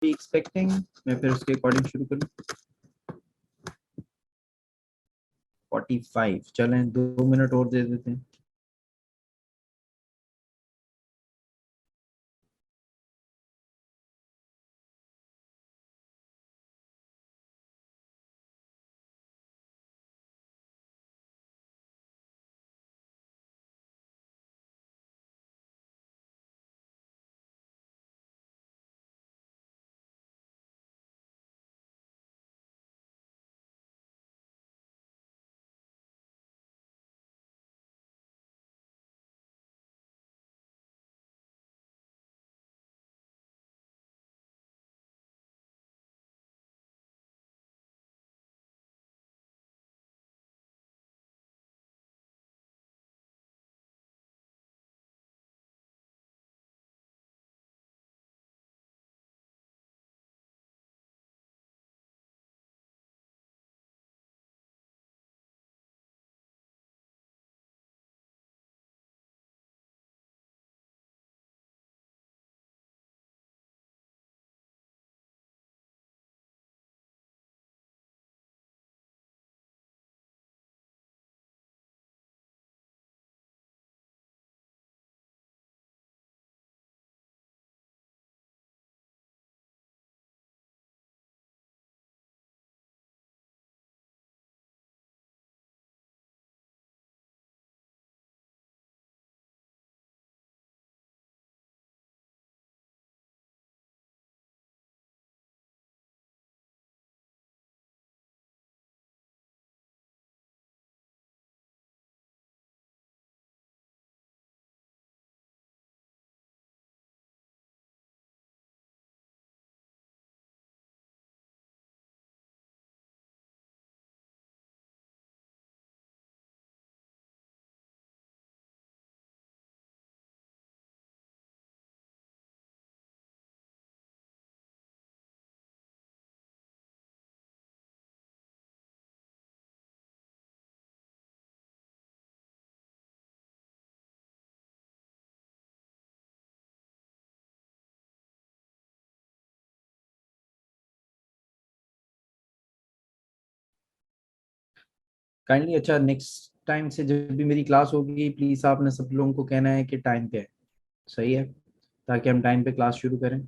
Be expecting, मैं फिर उसके अकॉर्डिंग शुरू करूँ। 45, चलें 2 मिनट और दे देते हैं। काइंडली, अच्छा नेक्स्ट टाइम से जब भी मेरी क्लास होगी प्लीज आपने सब लोगों को कहना है कि टाइम पे है। सही है, ताकि हम टाइम पे क्लास शुरू करें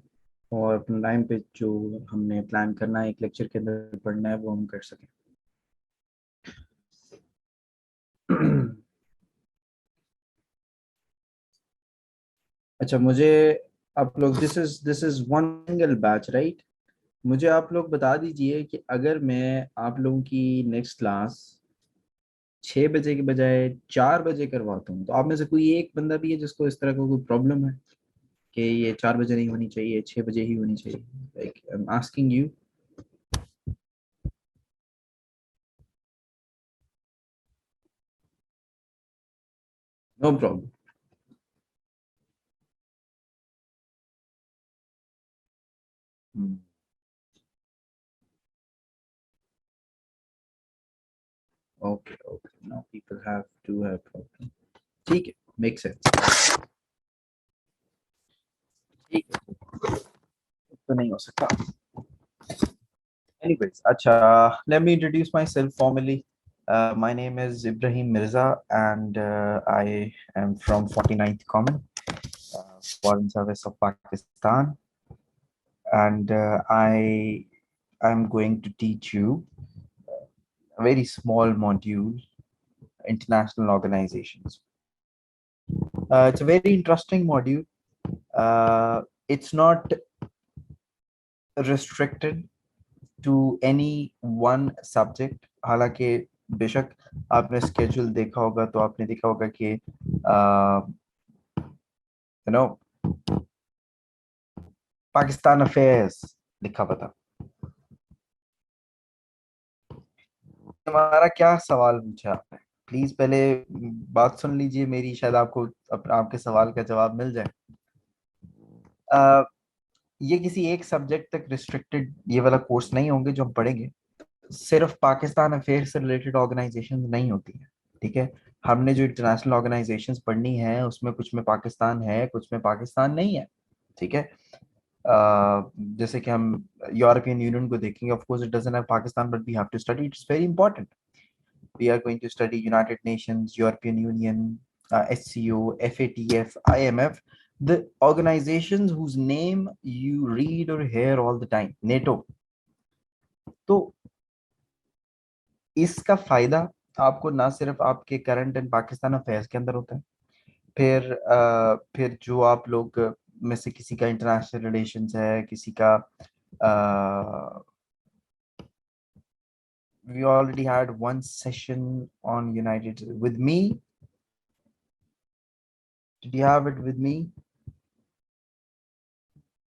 और अपने टाइम पे जो हमने प्लान करना है एक लेक्चर के अंदर पढ़ना है वो हम कर सकें। अच्छा, मुझे आप लोग, this is one single batch right? मुझे आप लोग बता दीजिए कि अगर मैं आप लोगों की नेक्स्ट क्लास 6 बजे के बजाय 4 बजे करवाता हूँ तो आप में से कोई एक बंदा भी है जिसको इस तरह का कोई प्रॉब्लम है कि ये 4 बजे नहीं होनी चाहिए, 6 बजे ही होनी चाहिए? Like I am asking you. No problem. Okay okay, now people have to have problem. ठीक है, मेक सेंस। ठीक है, तो नहीं हो सकता। Anyways, acha, let me introduce myself formally. My name is Ibrahim Mirza, and I am from 49th Common, Foreign Service of Pakistan, and I am going to teach you a very small module, international organizations. It's a very interesting module. It's not restricted to any one subject. हालांकि बेशक आपने schedule देखा होगा तो आपने देखा होगा कि यू नो पाकिस्तान अफेयर्स लिखा हुआ था। हमारा क्या सवाल पूछा आपने? प्लीज पहले बात सुन लीजिए मेरी, शायद आपको आपके सवाल का जवाब मिल जाए। अ, ये किसी एक सब्जेक्ट तक रिस्ट्रिक्टेड ये वाला कोर्स नहीं होंगे जो हम पढ़ेंगे। सिर्फ पाकिस्तान अफेयर से रिलेटेड ऑर्गेनाइजेशन नहीं होती है, ठीक है? हमने जो इंटरनेशनल ऑर्गेनाइजेशंस पढ़नी है उसमें कुछ में पाकिस्तान है, कुछ में पाकिस्तान नहीं है, ठीक है? जैसे कि हम यूरोपियन यूनियन को देखेंगे, of course it doesn't have Pakistan, but we have to study, it's very important. We are going to study United Nations, European Union, SCO, FATF, IMF, the organizations whose name you read or hear all the time, NATO. तो इसका फायदा आपको ना सिर्फ आपके current and Pakistan affairs के अंदर होता है, फिर जो आप लोग में से किसी का इंटरनेशनल रिलेशंस है, किसी का we already had one session on United with me. Did you have it with me?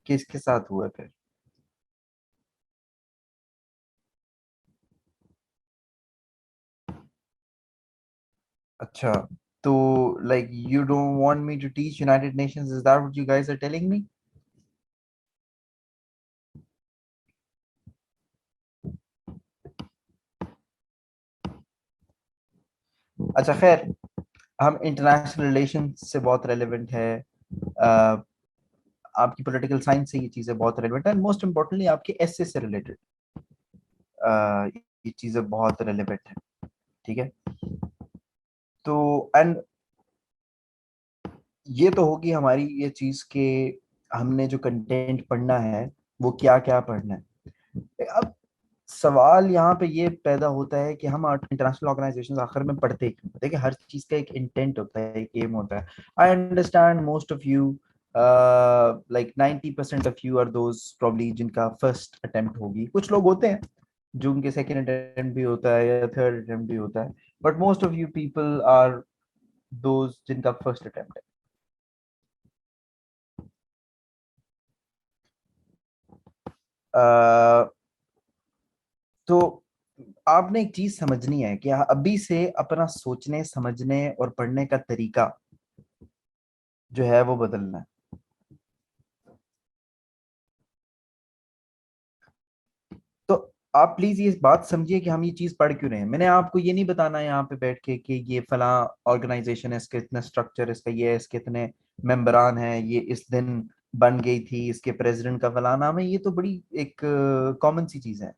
किसके साथ हुआ फिर? अच्छा, तो like you don't want me to teach United Nations, is that what you guys are telling me? अच्छा खैर, हम international relation से बहुत रेलिवेंट है, आपकी पॉलिटिकल साइंस से ये चीजें बहुत रेलिवेंट है, एंड मोस्ट इम्पोर्टेंटली आपके एसए से रिलेटेड ये चीजें बहुत रेलिवेंट है. ठीक है, तो एंड ये तो होगी हमारी ये चीज के हमने जो कंटेंट पढ़ना है वो क्या क्या पढ़ना है. अब सवाल यहाँ पे ये पैदा होता है कि हम इंटरनेशनल ऑर्गेनाइजेशंस आखिर में पढ़ते क्यों? देखिए, हर चीज का एक इंटेंट होता है, एक एम होता है. I understand most of you, like 90% of you are those probably जिनका फर्स्ट अटेम्प्ट होगी. कुछ लोग होते हैं जो उनके सेकंड अटेम्प्ट भी होता है या थर्ड अटेम्प्ट भी होता है, but most of you people are those जिनका फर्स्ट अटेम्प्ट है. तो आपने एक चीज समझनी है कि अभी से अपना सोचने, समझने और पढ़ने का तरीका जो है वो बदलना है. तो आप प्लीज ये बात समझिए कि हम ये चीज पढ़ क्यों रहे हैं. मैंने आपको ये नहीं बताना है यहाँ पे बैठ के कि ये फला ऑर्गेनाइजेशन है, इसका इतना स्ट्रक्चर, इसका ये है, इसके इतने मेंबरान हैं, ये इस दिन बन गई थी, इसके प्रेसिडेंट का फला नाम है. ये तो बड़ी एक कॉमन सी चीज है.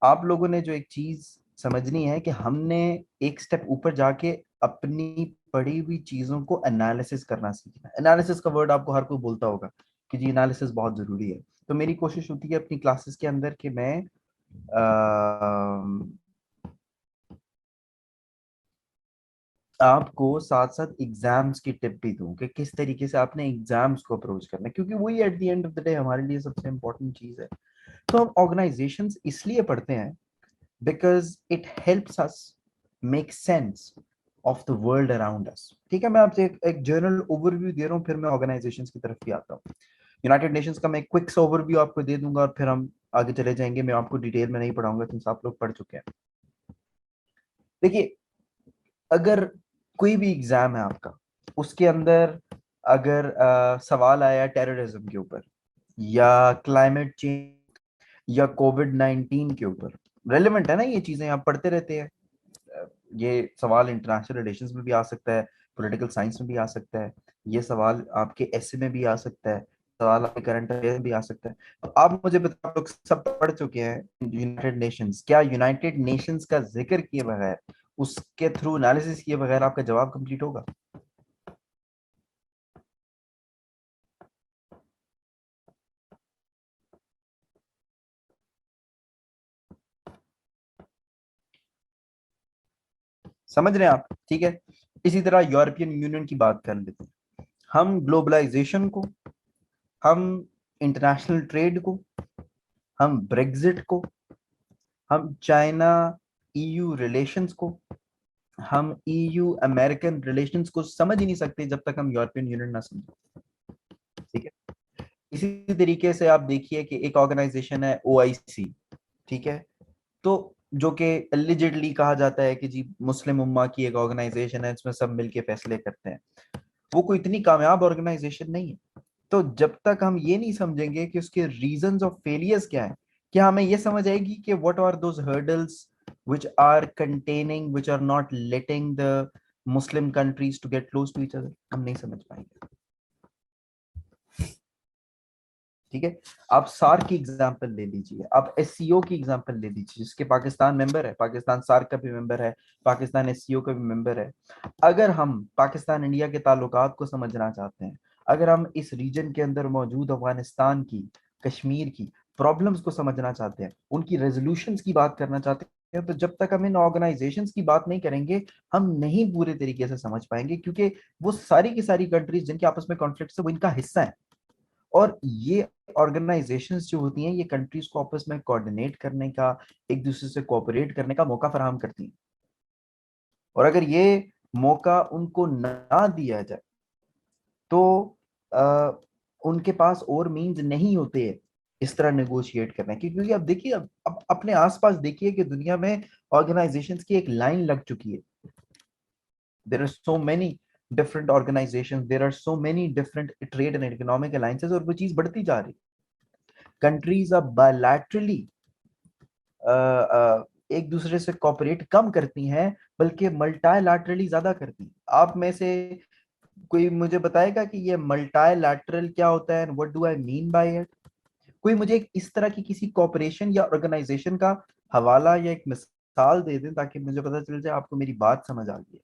आप लोगों ने जो एक चीज समझनी है कि हमने एक स्टेप ऊपर जाके अपनी पढ़ी हुई चीजों को एनालिसिस करना सीखना है. एनालिसिस का वर्ड आपको हर कोई बोलता होगा कि जी एनालिसिस बहुत जरूरी है. तो मेरी कोशिश होती है अपनी क्लासेस के अंदर कि मैं आपको साथ साथ एग्जाम्स की टिप भी दूं कि किस तरीके से आपने एग्जाम्स को अप्रोच करना है, क्योंकि वही at the end of the day हमारे लिए सबसे इंपॉर्टेंट चीज है. तो हम ऑर्गेनाइजेशंस इसलिए पढ़ते हैं because it helps us make sense of the world around us. ठीक है, मैं आपसे एक जनरल ओवरव्यू दे रहा हूँ, फिर मैं ऑर्गेनाइजेशंस की तरफ भी आता हूँ. यूनाइटेड नेशंस का मैं एक क्विक ओवरव्यू आपको दे दूंगा और फिर हम आगे चले जाएंगे. मैं आपको डिटेल में नहीं पढ़ाऊंगा क्योंकि आप लोग पढ़ चुके हैं. देखिए, अगर कोई भी एग्जाम है आपका, उसके अंदर अगर सवाल आया टेररिज्म के ऊपर या क्लाइमेट चेंज या कोविड-19 के ऊपर, रेलेवेंट है ना ये चीजें, आप पढ़ते रहते हैं. ये सवाल इंटरनेशनल रिलेशंस में भी आ सकता है, पॉलिटिकल साइंस में भी आ सकता है, ये सवाल आपके एसे में भी आ सकता है, सवाल आपके करंट अफेयर में भी आ सकता है. तो आप मुझे बताओ, आप लोग सब पढ़ चुके हैं यूनाइटेड नेशंस, क्या यूनाइटेड नेशंस का जिक्र किए बगैर, उसके थ्रू एनालिसिस किए बगैर आपका जवाब कंप्लीट होगा? समझ रहे हैं आप? ठीक है, इसी तरह यूरोपियन यूनियन की बात कर लेते हैं. हम ग्लोबलाइजेशन को, हम इंटरनेशनल ट्रेड को, हम ब्रेग्जिट को, हम चाइना ईयू रिलेशंस को, हम ईयू अमेरिकन रिलेशंस को समझ ही नहीं सकते जब तक हम यूरोपियन यूनियन ना समझे. ठीक है, इसी तरीके से आप देखिए कि एक ऑर्गेनाइजेशन है ओआईसी. ठीक है, तो जो कि एलिजिडली कहा जाता है कि जी मुस्लिम उम्मा की एक ऑर्गेनाइजेशन है, इसमें सब मिलके फैसले करते हैं, वो कोई इतनी कामयाब ऑर्गेनाइजेशन नहीं है. तो जब तक हम ये नहीं समझेंगे कि उसके रीजंस ऑफ फेलियर्स क्या है, क्या हमें ये समझ आएगी कि what are those hurdles which are not letting the Muslim countries to get close to each other, हम नहीं समझ पाएंगे. ठीक है। आप सार्क की एग्जांपल ले लीजिए, आप एससीओ की एग्जांपल ले लीजिए, जिसके पाकिस्तान मेंबर है, पाकिस्तान सार्क का भी मेंबर है, पाकिस्तान एससीओ का भी मेंबर है। अगर हम पाकिस्तान इंडिया के ताल्लुकात को समझना चाहते हैं, अगर हम इस रीजन के अंदर मौजूद अफगानिस्तान की, कश्मीर की प्रॉब्लम्स को समझना चाहते हैं, उनकी रेजोल्यूशंस की बात करना चाहते हैं, तो जब तक हम इन ऑर्गेनाइजेशंस की बात नहीं करेंगे, हम नहीं पूरे तरीके से समझ पाएंगे, क्योंकि वो सारी की सारी कंट्रीज जिनके आपस में कॉन्फ्लिक्ट है वो इनका हिस्सा है। और ये ऑर्गेनाइजेशंस जो होती हैं, ये कंट्रीज को आपस में कोऑर्डिनेट करने का, एक दूसरे से कोऑपरेट करने का मौका फराहम करती हैं। और अगर ये मौका उनको ना दिया जाए तो आ, उनके पास और मीन्स नहीं होते हैं इस तरह नेगोशिएट करने की। क्योंकि अब देखिए, अब अपने आसपास देखिए कि दुनिया में ऑर्गेनाइजेशंस की एक लाइन लग चुकी है। There are so many different organizations, there are so many different trade and economic alliances, और वो चीज बढ़ती जा रही है। कंट्रीज अब बायलैटरली एक दूसरे से कॉपरेट कम करती हैं, बल्कि मल्टाइलैटरली ज्यादा करती हैं। आप में से कोई मुझे बताएगा कि ये मल्टाइलैटरल क्या होता है, what do I mean by it? कोई मुझे एक इस तरह की किसी कॉपरेशन या ऑर्गेनाइजेशन का हवाला या एक मिसाल दे दें, ताकि मुझे पता चल जाए आपको मेरी बात समझ आ गई है।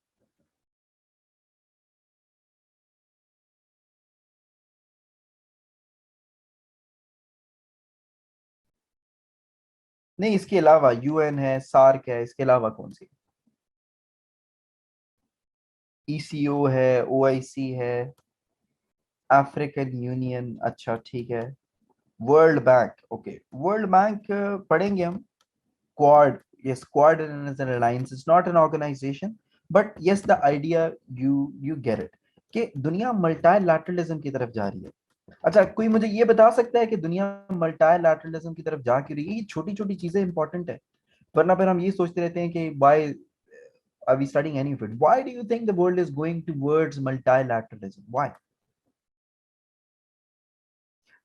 नहीं, इसके अलावा यूएन है, सार्क है, इसके अलावा कौन सी? ईसीओ है, ओआईसी है, अफ्रीकन यूनियन, अच्छा ठीक है, world bank, okay, world bank पढ़ेंगे हम। Quad, yes, quad is an alliance, it's not an organization, but yes, the idea, you get it, कि दुनिया मल्टाइलैटरलिज्म की तरफ जा रही है। अच्छा, कोई मुझे ये बता सकता है कि दुनिया मल्टाइलैटरलिज्म की तरफ जा क्यों रही है? ये छोटी छोटी चीजें इंपॉर्टेंट है, वरना फिर हम ये सोचते रहते हैं कि why are we studying any of it? Why do you think the world is going towards multilateralism? Why?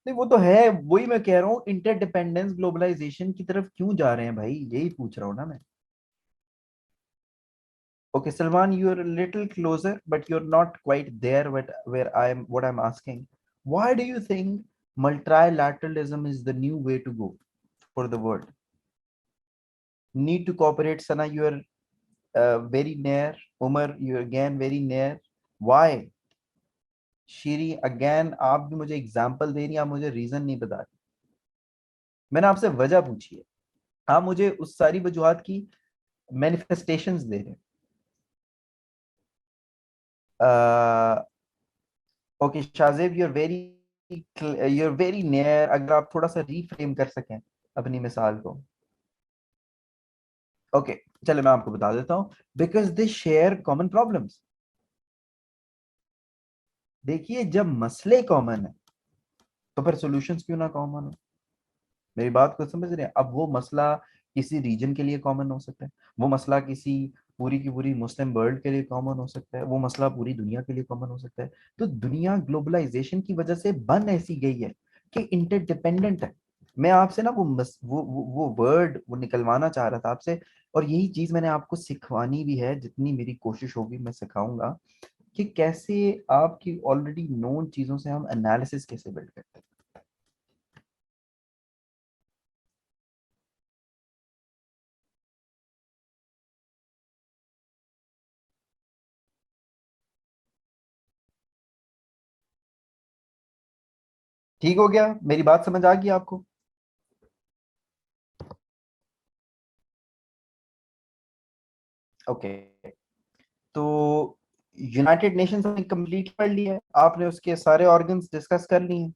नहीं, वो तो है, वही मैं कह रहा हूँ, इंटरडिपेंडेंस ग्लोबलाइजेशन की तरफ क्यों जा रहे हैं भाई, यही पूछ रहा हूँ ना मैं। Okay, Salman, you're a little closer, but you're not quite there what I'm asking. Why do you think multilateralism is the new way to go for the world? Need to cooperate, Sana, you're very near. Umar, you're again very near. Why? Shiri, again, आप भी मुझे example दे रही हैं, आप मुझे reason नहीं बता रही। मैंने आपसे वजह पूछी है, आप मुझे उस सारी वजूहात की मैनिफेस्टेशंस दे रहे हैं। Okay Shahzeb, you're very near, अगर आप थोड़ा सा रीफ्रेम कर सकें अपनी मिसाल को। ओके, चलो मैं आपको बता देता हूँ, because they share common problems. देखिए, जब मसले कॉमन है तो फिर सॉल्यूशंस क्यों ना कॉमन हो? मेरी बात को समझ रहे हैं? अब वो मसला किसी रीजन के लिए कॉमन हो सकता है, वो मसला किसी पूरी की पूरी मुस्लिम वर्ल्ड के लिए कॉमन हो सकता है, वो मसला पूरी दुनिया के लिए कॉमन हो सकता है। तो दुनिया ग्लोबलाइजेशन की वजह से बन ऐसी गई है कि इंटरडिपेंडेंट है। मैं आपसे ना वो वर्ड वो निकलवाना चाह रहा था आपसे, और यही चीज मैंने आपको सिखवानी भी है, जितनी मेरी कोशिश होगी मैं सिखाऊंगा कि कैसे आपकी ऑलरेडी नोन चीजों से हम एनालिसिस कैसे बिल्ड करते हैं। ठीक हो गया? मेरी बात समझ आ गई आपको? ओके, तो यूनाइटेड नेशंस ने कंप्लीट कर लिया है, आपने उसके सारे ऑर्गन्स डिस्कस कर लिए हैं।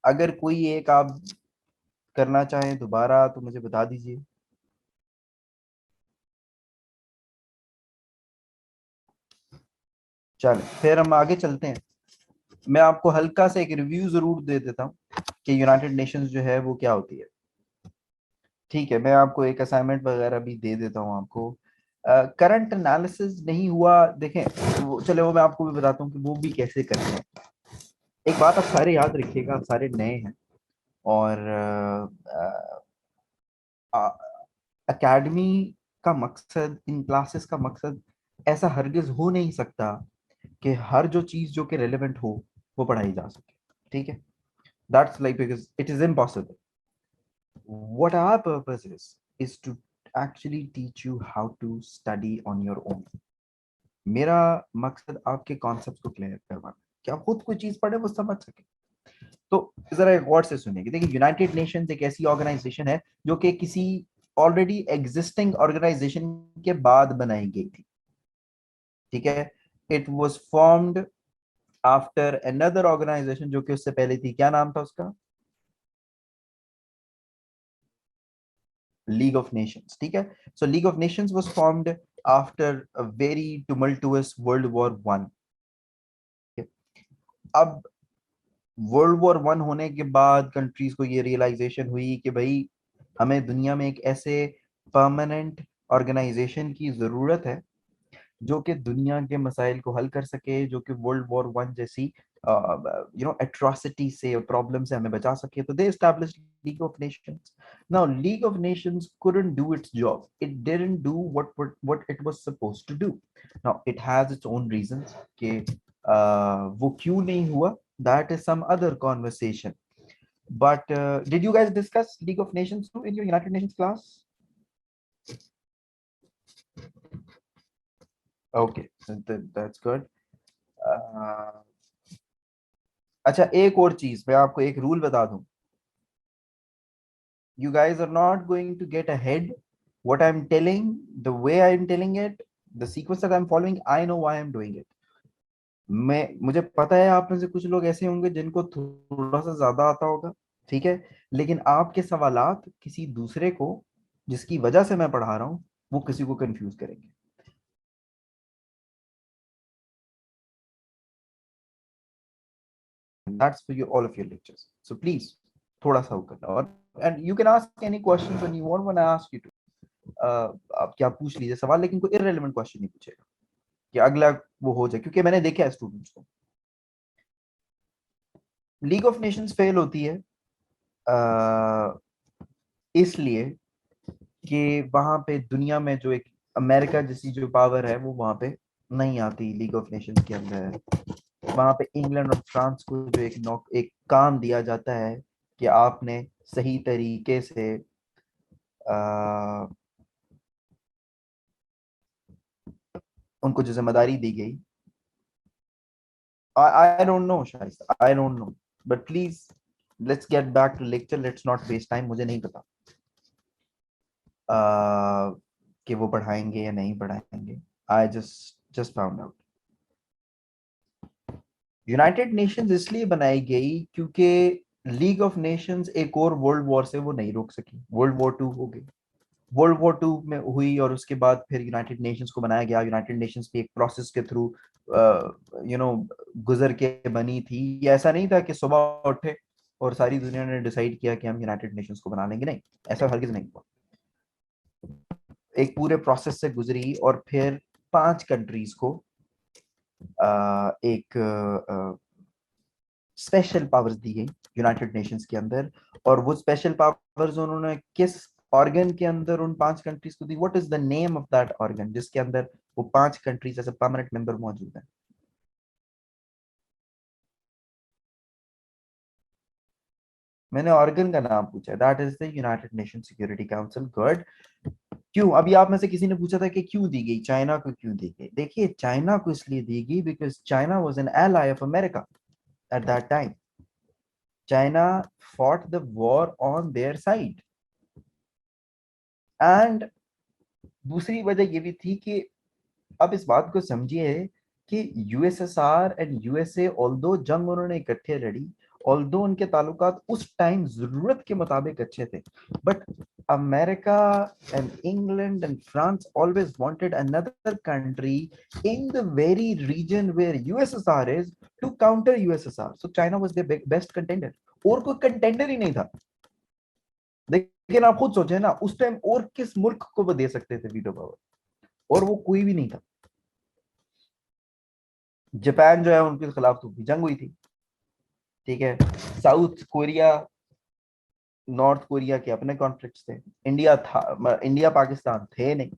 अगर कोई एक आप करना चाहें दोबारा तो मुझे बता दीजिए। चलो फिर हम आगे चलते हैं। मैं आपको हल्का सा एक रिव्यू जरूर दे देता हूँ कि यूनाइटेड नेशंस जो है वो क्या होती है। ठीक है, मैं आपको एक असाइनमेंट वगैरह भी दे देता हूँ आपको। करंट एनालिसिस नहीं हुआ, देखें, चलो वो मैं आपको भी बताता हूँ कि वो भी कैसे करते हैं। एक बात आप सारे याद रखिएगा, आप सारे नए हैं, और एकेडमी का मकसद, इन क्लासेस का मकसद ऐसा हरगिज हो नहीं सकता कि हर जो चीज जो कि रेलेवेंट हो वो पढ़ाई जा सके। ठीक है, That's like, because it is impossible. What our purpose is to actually teach you how to study on your own. मेरा मकसद आपके कॉन्सेप्ट को क्लियर करवाना, कि आप खुद कोई चीज पढ़े वो समझ सके। तो जरा एक वर्ड से सुनिए कि देखिए, यूनाइटेड नेशंस एक ऐसी ऑर्गेनाइजेशन है जो कि किसी ऑलरेडी एग्जिस्टिंग ऑर्गेनाइजेशन के बाद बनाई गई थी। ठीक है, it was formed after another organization जो कि उससे पहले थी। क्या नाम था उसका? League of Nations. ठीक है, so League of Nations was formed after a very tumultuous world war one. अब वर्ल्ड वॉर वन होने के बाद कंट्रीज को ये रियलाइजेशन हुई कि भाई, हमें दुनिया में एक ऐसे परमानेंट ऑर्गेनाइजेशन की जरूरत है जो कि दुनिया के मसाइल को हल कर सके, जो कि वर्ल्ड वॉर वन जैसी एट्रोसिटी से, प्रॉब्लम से हमें बचा सके। तो they established League of Nations. Now League of Nations couldn't do its job. It didn't do what it was supposed to do. Now it has its own reasons कि वो क्यों नहीं हुआ, that is some other conversation. But did you guys discuss League of Nations too in your United Nations class? Okay, that's good. Uh, अच्छा, एक और चीज मैं आपको एक रूल बता दूं। You guys are not going to get ahead. What I'm telling, the way I'm telling it, the sequence that I'm following, I know why I'm doing it. मुझे पता है आप में से कुछ लोग ऐसे होंगे जिनको थोड़ा सा ज्यादा आता होगा, ठीक है, लेकिन आपके सवालात किसी दूसरे को, जिसकी वजह से मैं पढ़ा रहा हूँ, वो किसी को कंफ्यूज करेंगे। That's for you, all of your lectures. So please, थोड़ा सा वो करना। और and you can ask any questions when you want when I ask you to. आप क्या पूछ लीजिए सवाल, लेकिन कोई irrelevant क्वेश्चन नहीं पूछेगा कि अगला वो हो जाए, क्योंकि मैंने देखा है स्टूडेंट्स को। लीग ऑफ नेशंस फेल होती है इसलिए कि वहां पे दुनिया में जो एक अमेरिका जैसी जो पावर है वो वहां पे नहीं आती लीग ऑफ नेशंस के अंदर। वहां पे इंग्लैंड और फ्रांस को जो एक काम दिया जाता है कि आपने सही तरीके से आ, उनको जो जिम्मेदारी दी गई। I don't know, शायद I don't know, but please let's get back to lecture. Let's not waste time. मुझे नहीं पता कि वो पढ़ाएंगे या नहीं पढ़ाएंगे। I just found out. United Nations इसलिए बनाई गई क्योंकि लीग ऑफ नेशंस एक और वर्ल्ड वॉर से वो नहीं रोक सकी। वर्ल्ड वॉर टू हो गई, वर्ल्ड वॉर टू में हुई, और उसके बाद फिर यूनाइटेड नेशंस को बनाया गया। यूनाइटेड नेशंस की एक प्रोसेस के थ्रू गुजर के बनी थी। ये ऐसा नहीं था कि सुबह उठे और सारी दुनिया ने डिसाइड किया कि हम यूनाइटेड नेशंस को बना लेंगे। नहीं, ऐसा हरगिज नहीं हुआ। एक पूरे प्रोसेस से गुजरी और फिर 5 कंट्रीज को एक स्पेशल पावर्स दी गई यूनाइटेड नेशंस के अंदर। और वो स्पेशल पावर्स उन्होंने किस ऑर्गन के अंदर उन 5 कंट्रीज को दी? What is the name of that organ जिसके अंदर वो 5 countries as a permanent member मौजूद हैं? मैंने ऑर्गन का नाम पूछा, that is the United Nation Security Council. Good. क्यों? अभी आप में से किसी ने पूछा था कि क्यों दी गई, चाइना को क्यों दी गई? देखिए, चाइना को इसलिए दी गई because China was an ally of America at that time. China fought the war on their side. And दूसरी वजह ये भी थी कि अब इस बात को समझिए कि यूएसएसआर एंड यूएसए ऑल्दो जंग उन्होंने इकट्ठे लड़ी, ऑल्दो उनके ताल्लुकात उस टाइम जरूरत के मुताबिक अच्छे थे, but America and England and France always wanted another country in the very region where USSR is to counter USSR. So China was the best contender, और कोई कंटेंडर ही नहीं था। लेकिन आप खुद सोचे ना, उस टाइम और किस मुल्क को वो दे सकते थे वीटो पावर, और वो कोई भी नहीं था। जापान जो है उनके खिलाफ तो जंग हुई थी, ठीक है। साउथ कोरिया, नॉर्थ कोरिया के अपने कॉन्फ्लिक्ट्स थे। इंडिया था, इंडिया पाकिस्तान थे नहीं।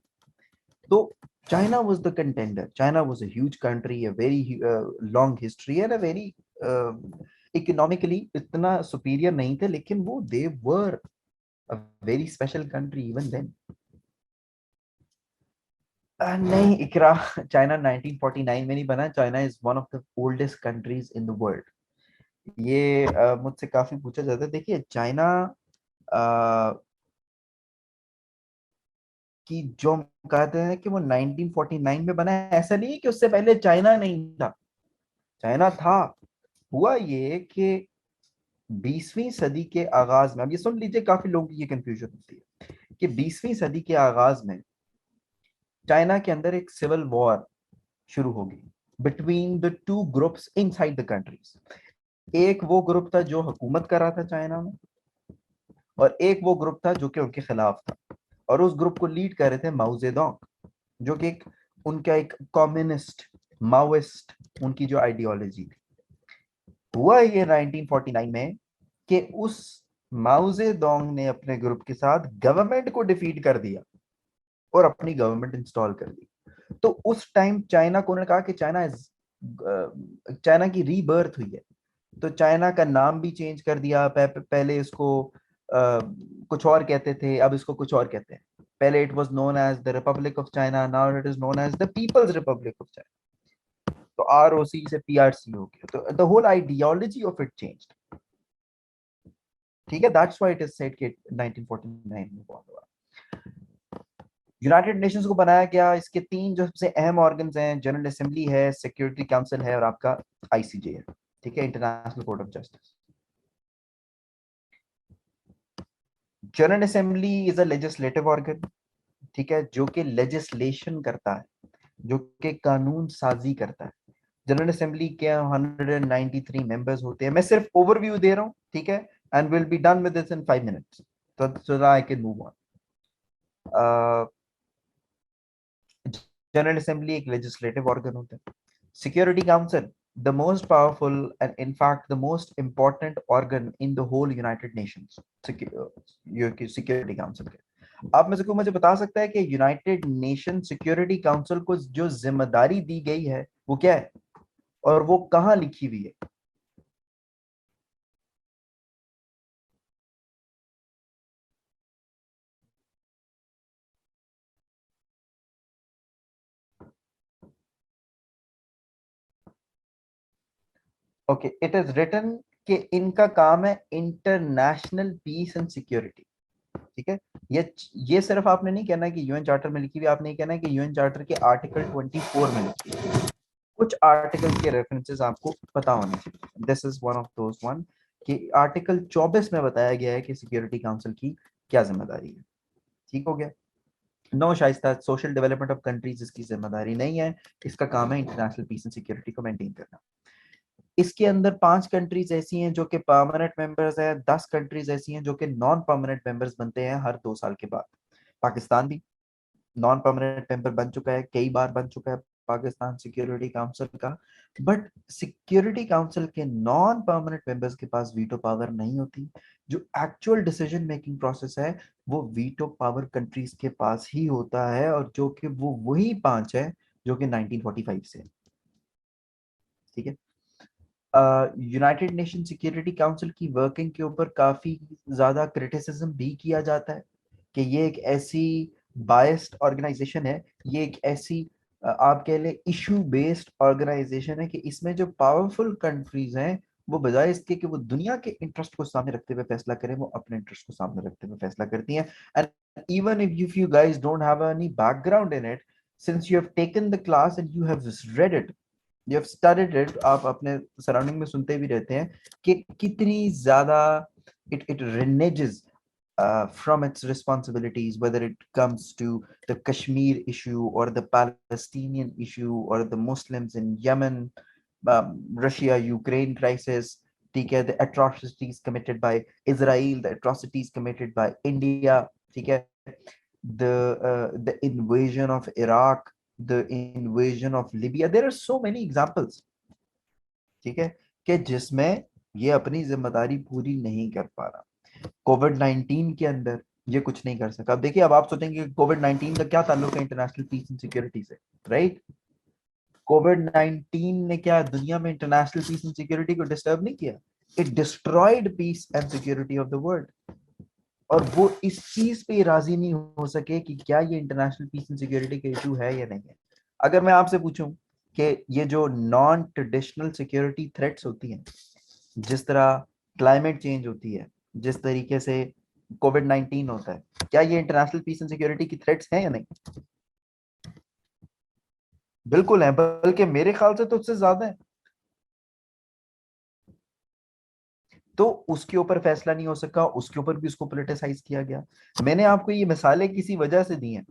तो China was the contender. China was a huge country, a very long history and a very economically इतना सुपीरियर नहीं थे, लेकिन वो they were a very special country even then. नहीं इकरा, चाइना 1949 में नहीं बना। China is one of the oldest countries in the world. ये मुझसे काफी पूछा जाता है। देखिए चाइना कि जो कहते हैं कि वो 1949 में बना है, ऐसा नहीं है कि उससे पहले चाइना नहीं था, चाइना था। हुआ ये कि 20वीं सदी के आगाज में, अब ये सुन लीजिए, काफी लोगों की ये कंफ्यूजन होती है कि 20वीं सदी के आगाज में चाइना के अंदर एक सिविल वॉर शुरू होगी between the two groups inside the countries. एक वो ग्रुप था जो हुकूमत कर रहा था चाइना में, और एक वो ग्रुप था जो कि उनके खिलाफ था। और उस ग्रुप को लीड कर रहे थे माओ जेडोंग, जो कि एक उनका एक कम्युनिस्ट माओइस्ट उनकी जो आइडियोलॉजी थी। हुआ ये 1949 में कि उस माओ जेडोंग ने अपने ग्रुप के साथ गवर्नमेंट को डिफीट कर दिया और अपनी गवर्नमेंट इंस्टॉल कर दी। तो उस टाइम चाइना को उन्होंने कहा कि चाइना की रीबर्थ हुई है। तो चाइना का नाम भी चेंज कर दिया। पहले इसको कुछ और कहते थे, अब इसको कुछ और कहते हैं। पहले it was known as the Republic of China, now it is known as the People's Republic of China. तो आरओसी से पीआरसी हो गया, तो the whole ideology of it changed. ठीक है, that's why it is said कि 1949 में बहुत हुआ। यूनाइटेड नेशंस को बनाया गया। इसके तीन जो सबसे अहम ऑर्गन्स हैं, जनरल असेंबली है, सिक्योरिटी काउंसिल है, और आपका आईसीजे है। ठीक है, international court of justice. General assembly is a legislative organ, ठीक है, जो कि लेजिस्लेशन करता है, जो कि कानून साजी करता है। जनरल असेंबली के 193 मेंबर्स होते हैं। मैं सिर्फ ओवरव्यू दे रहा हूँ, ठीक है, and will be done with this in 5 minutes, so that I can move on. General assembly एक लेजिस्लेटिव ऑर्गन होता है। Security council, the most powerful and in fact the most important organ in the whole United Nations, security council के। आप में से कोई मुझे बता सकता है कि यूनाइटेड नेशन सिक्योरिटी काउंसिल को जो जिम्मेदारी दी गई है वो क्या है, और वो कहाँ लिखी हुई है? ओके, इट इज रिटन कि इनका काम है इंटरनेशनल पीस एंड सिक्योरिटी। ठीक है, ये सिर्फ आपने नहीं कहना कि यूएन चार्टर में लिखी हुई, आपने कहना है कि यूएन चार्टर के आर्टिकल 24 में लिखी है। कुछ आर्टिकल के रेफरेंसेस आपको पता होने चाहिए। This is one of those one कि आर्टिकल 24 में बताया गया है कि सिक्योरिटी काउंसिल की क्या जिम्मेदारी है। ठीक हो गया। No Shaista, social development of countries इसकी जिम्मेदारी नहीं है। इसका काम है इंटरनेशनल पीस एंड सिक्योरिटी को मेंटेन करना। इसके अंदर 5 कंट्रीज ऐसी हैं जो कि परमानेंट मेंबर्स हैं, 10 कंट्रीज ऐसी हैं जो कि नॉन परमानेंट मेंबर्स बनते हैं हर 2 साल के बाद। पाकिस्तान भी नॉन परमानेंट मेंबर बन चुका है, कई बार बन चुका है पाकिस्तान सिक्योरिटी काउंसिल का। बट सिक्योरिटी काउंसिल के नॉन परमानेंट मेंबर्स के पास वीटो पावर नहीं होती। जो एक्चुअल डिसीजन मेकिंग प्रोसेस है वो वीटो पावर कंट्रीज के पास ही होता है, और जो कि वो वही 5 है जो कि 1945 से। ठीक है, यूनाइटेड नेशन सिक्योरिटी काउंसिल की वर्किंग के ऊपर काफी ज्यादा क्रिटिसिज्म भी किया जाता है कि ये एक ऐसी बायस्ड ऑर्गेनाइजेशन है, ये एक ऐसी आप कह ले इशू बेस्ड ऑर्गेनाइजेशन है कि इसमें जो पावरफुल कंट्रीज हैं वो बजाय इसके कि वो दुनिया के इंटरेस्ट को सामने रखते हुए फैसला करें, वो अपने इंटरेस्ट को सामने रखते हुए फैसला करती हैं। And even if you guys don't have any background in it, since you have taken the class and you have read it, you have studied it, आप अपने सराउंडिंग में सुनते भी रहते हैं कि कितनी ज्यादा it reneges from its responsibilities, whether it comes to the Kashmir issue or the Palestinian issue or the Muslims in Yemen, Russia Ukraine crisis, ठीक है, the atrocities committed by Israel, the atrocities committed by India, ठीक है, the invasion of Iraq, the invasion of Libya. There are so many examples, ठीक है, कि जिसमें ये अपनी जिम्मेदारी पूरी नहीं कर पा रहा। कोविड 19 के अंदर ये कुछ नहीं कर सका। अब देखिए, अब आप सोचेंगे कोविड 19 का क्या ताल्लुक है इंटरनेशनल पीस एंड सिक्योरिटी से, राइट? कोविड 19 ने क्या दुनिया में इंटरनेशनल पीस एंड सिक्योरिटी को डिस्टर्ब नहीं किया? It destroyed peace and security of the world. और वो इस चीज पे राजी नहीं हो सके कि क्या ये इंटरनेशनल पीस एंड सिक्योरिटी का इशू है या नहीं है। अगर मैं आपसे पूछूं कि ये जो नॉन ट्रेडिशनल सिक्योरिटी थ्रेट्स होती हैं, जिस तरह क्लाइमेट चेंज होती है, जिस तरीके से कोविड-19 होता है, क्या ये इंटरनेशनल पीस एंड सिक्योरिटी की थ्रेट्स हैं या नहीं? बिल्कुल है, बल्कि मेरे ख्याल से तो उससे ज्यादा है। तो उसके ऊपर फैसला नहीं हो सका, उसके ऊपर भी उसको पोलिटिसाइज किया गया। मैंने आपको ये मिसालें किसी वजह से दी हैं।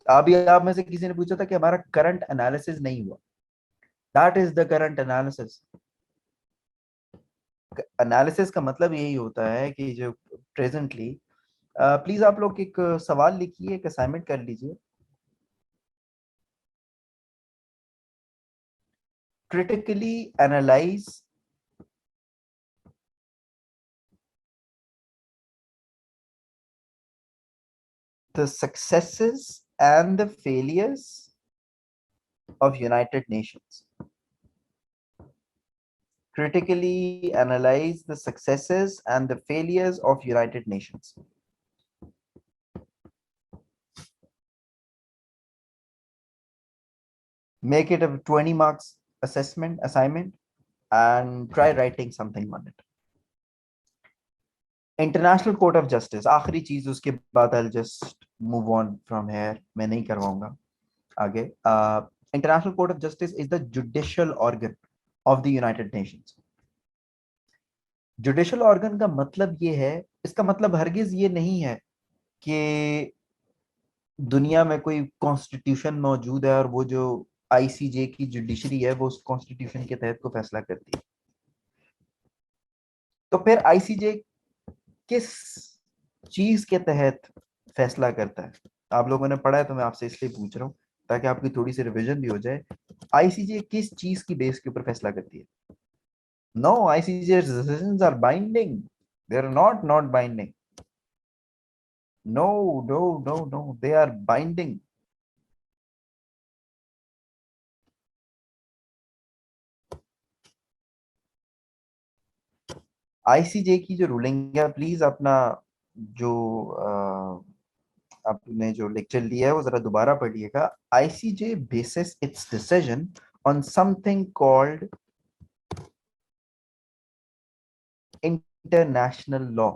अभी आप में से किसी ने पूछा था कि हमारा करंट एनालिसिस नहीं हुआ। That is the current analysis. Analysis का मतलब यही होता है कि जो प्रेजेंटली, प्लीज आप लोग एक सवाल लिखिए, एक असाइनमेंट कर लीजिए। Critically analyse the successes and the failures of United Nations. Critically analyze the successes and the failures of United Nations. Make it a 20 marks assessment assignment and try writing something on it. International court of justice, आखिरी चीज, उसके बाद I just move on from here, मैं नहीं करवाऊंगा आगे। International court of justice is the judicial organ of the United Nations. Judicial organ का मतलब ये है, इसका मतलब हरगिज ये नहीं है कि दुनिया में कोई कॉन्स्टिट्यूशन मौजूद है और वो जो आईसीजे की जुडिशरी है वो उस कॉन्स्टिट्यूशन के तहत को फैसला करती है। तो फिर आईसीजे किस चीज के तहत फैसला करता है? आप लोगों ने पढ़ा है तो मैं आपसे इसलिए पूछ रहा हूँ ताकि आपकी थोड़ी सी रिवीजन भी हो जाए। आईसीजे किस चीज की बेस के ऊपर फैसला करती है? No, ICJ decisions are binding, they are not binding. No, no, no, no, they are binding. ICJ की जो रूलिंग है, प्लीज अपना जो आपने जो लेक्चर लिया है वो जरा दोबारा पढ़िएगा। ICJ bases its decision on something called international law.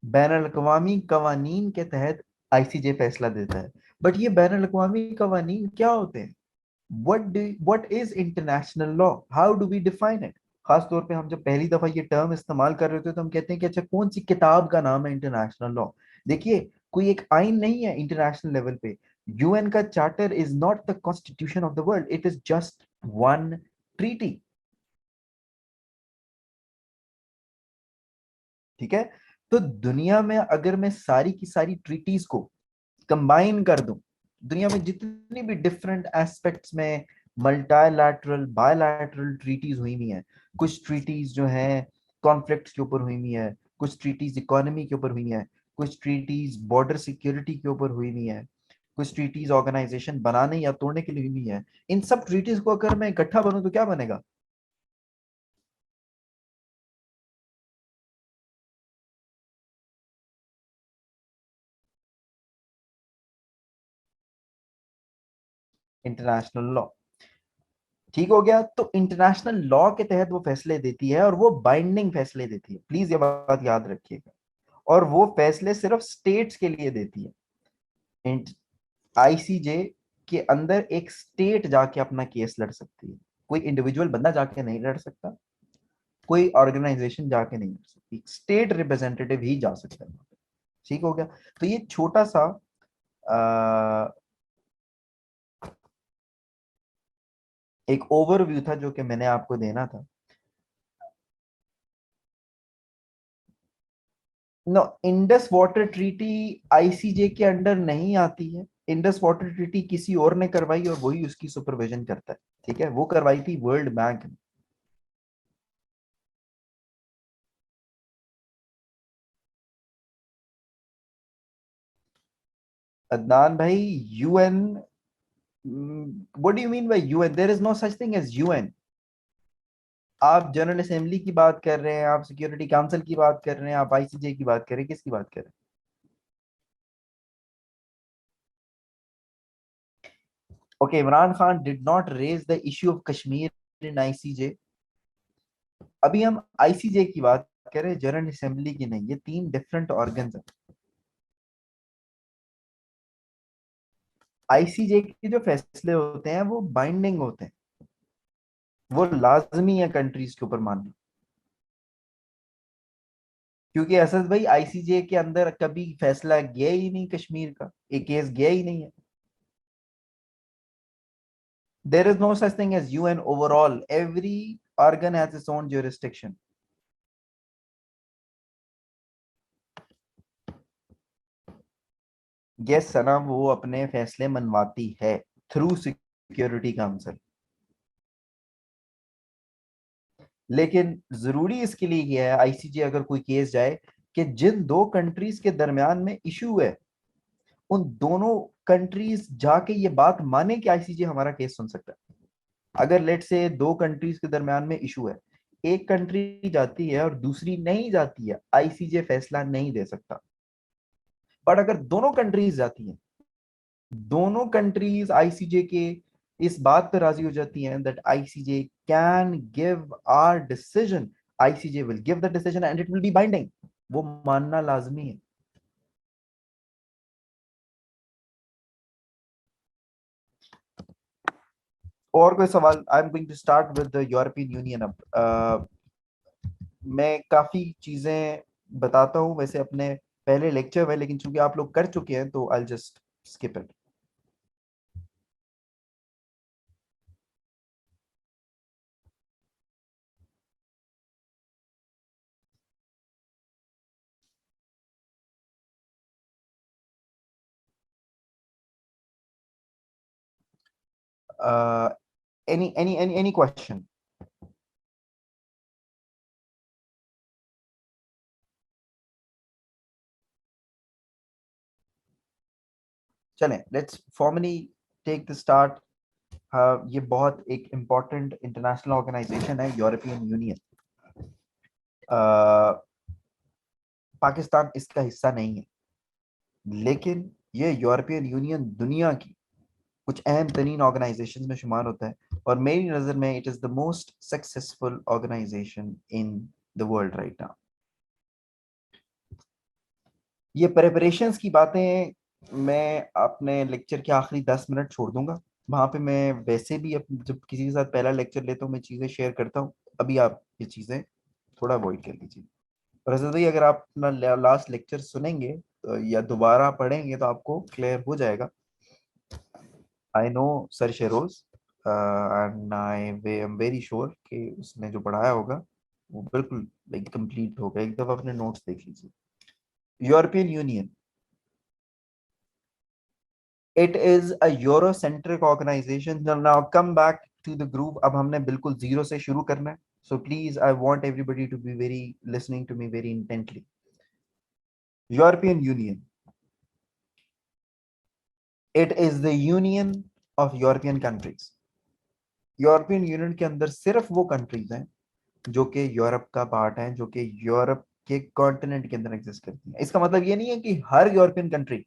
बैनुल अक़वामी कवानीन के तहत आईसीजे फैसला देता है। बट ये बैनुल अक़वामी कवानीन क्या होते हैं? What is international law? How do we define it? खास तौर पे हम जब पहली दफा ये टर्म इस्तेमाल कर रहे होते हैं तो हम कहते हैं कि अच्छा, कौन सी किताब का नाम है इंटरनेशनल लॉ? देखिए, कोई एक आइन नहीं है इंटरनेशनल लेवल पे। यूएन का charter is not the constitution of the world, it is just one treaty. ठीक है? तो दुनिया में अगर मैं सारी की सारी ट्रीटीज को कंबाइन कर दूं, दुनिया में जितनी भी डिफरेंट एस्पेक्ट्स में मल्टीलैटरल बायलैटरल ट्रीटीज हुई हुई हैं, कुछ ट्रीटीज जो हैं कॉन्फ्लिक्ट्स के ऊपर हुई हुई है, कुछ ट्रीटीज इकोनॉमी के ऊपर हुई है, कुछ ट्रीटीज बॉर्डर सिक्योरिटी के ऊपर हुई हुई है, कुछ ट्रीटीज ऑर्गेनाइजेशन बनाने या तोड़ने के लिए हुई हुई है। इन सब ट्रीटीज को अगर मैं इकट्ठा बनूं तो क्या बनेगा? International law. ठीक हो गया? तो इंटरनेशनल लॉ के तहत वो फैसले देती है और वो बाइंडिंग फैसले देती है, प्लीज ये बात याद रखिएगा। और वो फैसले सिर्फ स्टेट्स के लिए देती है। आईसीजे के अंदर एक स्टेट जाके अपना केस लड़ सकती है, कोई इंडिविजुअल बंदा जाके नहीं लड़ सकता, कोई ऑर्गेनाइजेशन जाके नहीं लड़ सकती, स्टेट रिप्रेजेंटेटिव ही जा सकता है। ठीक हो गया? तो ये छोटा सा एक ओवरव्यू था जो कि मैंने आपको देना था। No, Indus water treaty ICJ के अंडर नहीं आती है। इंडस वाटर ट्रीटी किसी और ने करवाई और वही उसकी सुपरविजन करता है। ठीक है? वो करवाई थी वर्ल्ड बैंक ने। अदनान भाई, UN, what do you mean by UN? There is no such thing as UN. आप जनरल असेंबली की बात कर रहे हैं, आप सिक्योरिटी काउंसिल की बात कर रहे हैं, आप आईसीजे की बात कर रहे हैं, किसकी बात कर रहे हैं? Okay, Imran Khan did not raise the issue of Kashmir in ICJ. अभी हम आईसीजे की बात कर रहे हैं, जनरल असेंबली की नहीं। ये तीन डिफरेंट ऑर्गन्स हैं। आईसीजे के जो फैसले होते हैं वो बाइंडिंग होते हैं, वो लाजमी है कंट्रीज के ऊपर मानना। क्योंकि असद भाई, आईसीजे के अंदर कभी फैसला गया ही नहीं कश्मीर का, एक केस गया ही नहीं है। There is no such thing as UN overall, every organ has its own jurisdiction. Yes Sana, वो अपने फैसले मनवाती है थ्रू सिक्योरिटी काउंसिल। लेकिन जरूरी इसके लिए ये है, आईसीजे अगर कोई केस जाए, कि जिन दो कंट्रीज के दरमियान में इशू है, उन दोनों कंट्रीज जाके ये बात माने कि आईसीजे हमारा केस सुन सकता है। अगर लेट से दो कंट्रीज के दरमियान में इशू है, एक कंट्री जाती है और दूसरी नहीं जाती है, आईसीजे फैसला नहीं दे सकता। बट अगर दोनों कंट्रीज जाती हैं, दोनों कंट्रीज आईसीजे के इस बात पर राजी हो जाती हैं that ICJ can give our decision, ICJ will give the decision and it will be binding, वो मानना लाजमी है। और कोई सवाल? I am going to start with the European Union. अब मैं काफी चीजें बताता हूं वैसे अपने पहले लेक्चर में, लेकिन चूंकि आप लोग कर चुके हैं तो I just skip it. Any question? चलें, let's formally take the start. हाँ, ये बहुत एक इम्पॉर्टेंट इंटरनेशनल ऑर्गेनाइजेशन है यूरोपियन यूनियन। पाकिस्तान इसका हिस्सा नहीं है, लेकिन ये यूरोपियन यूनियन दुनिया की कुछ अहम तरीन ऑर्गेनाइजेशन में शुमार होता है, और मेरी नज़र में it is the most successful organization in the world right now. ये प्रेपरेशंस की बातें मैं अपने लेक्चर के आखिरी 10 मिनट छोड़ दूंगा। वहां पे मैं वैसे भी जब किसी के साथ पहला लेक्चर लेता हूँ, मैं चीज़ें शेयर करता हूँ। अभी आप ये चीज़ें थोड़ा अवॉइड कर लीजिए। और असद भाई, अगर आप अपना लास्ट लेक्चर सुनेंगे या दोबारा पढ़ेंगे तो आपको क्लियर हो जाएगा। I know sir Sheroz, and I am very sure कि उसने जो पढ़ाया होगा वो बिल्कुल लाइक कंप्लीट होगा। एक दफा अपने नोट्स देख लीजिए। European Union, it is a Eurocentric organization. Now come back to the group. अब हमने बिल्कुल जीरो से शुरू करना है, so please I want everybody to be very listening to me very intently. European Union, it is the union of European countries. European Union के अंदर सिर्फ वो कंट्रीज हैं जो कि यूरोप का पार्ट है, जो कि यूरोप के कॉन्टिनेंट के अंदर एग्जिस्ट करती है। इसका मतलब ये नहीं है कि हर European country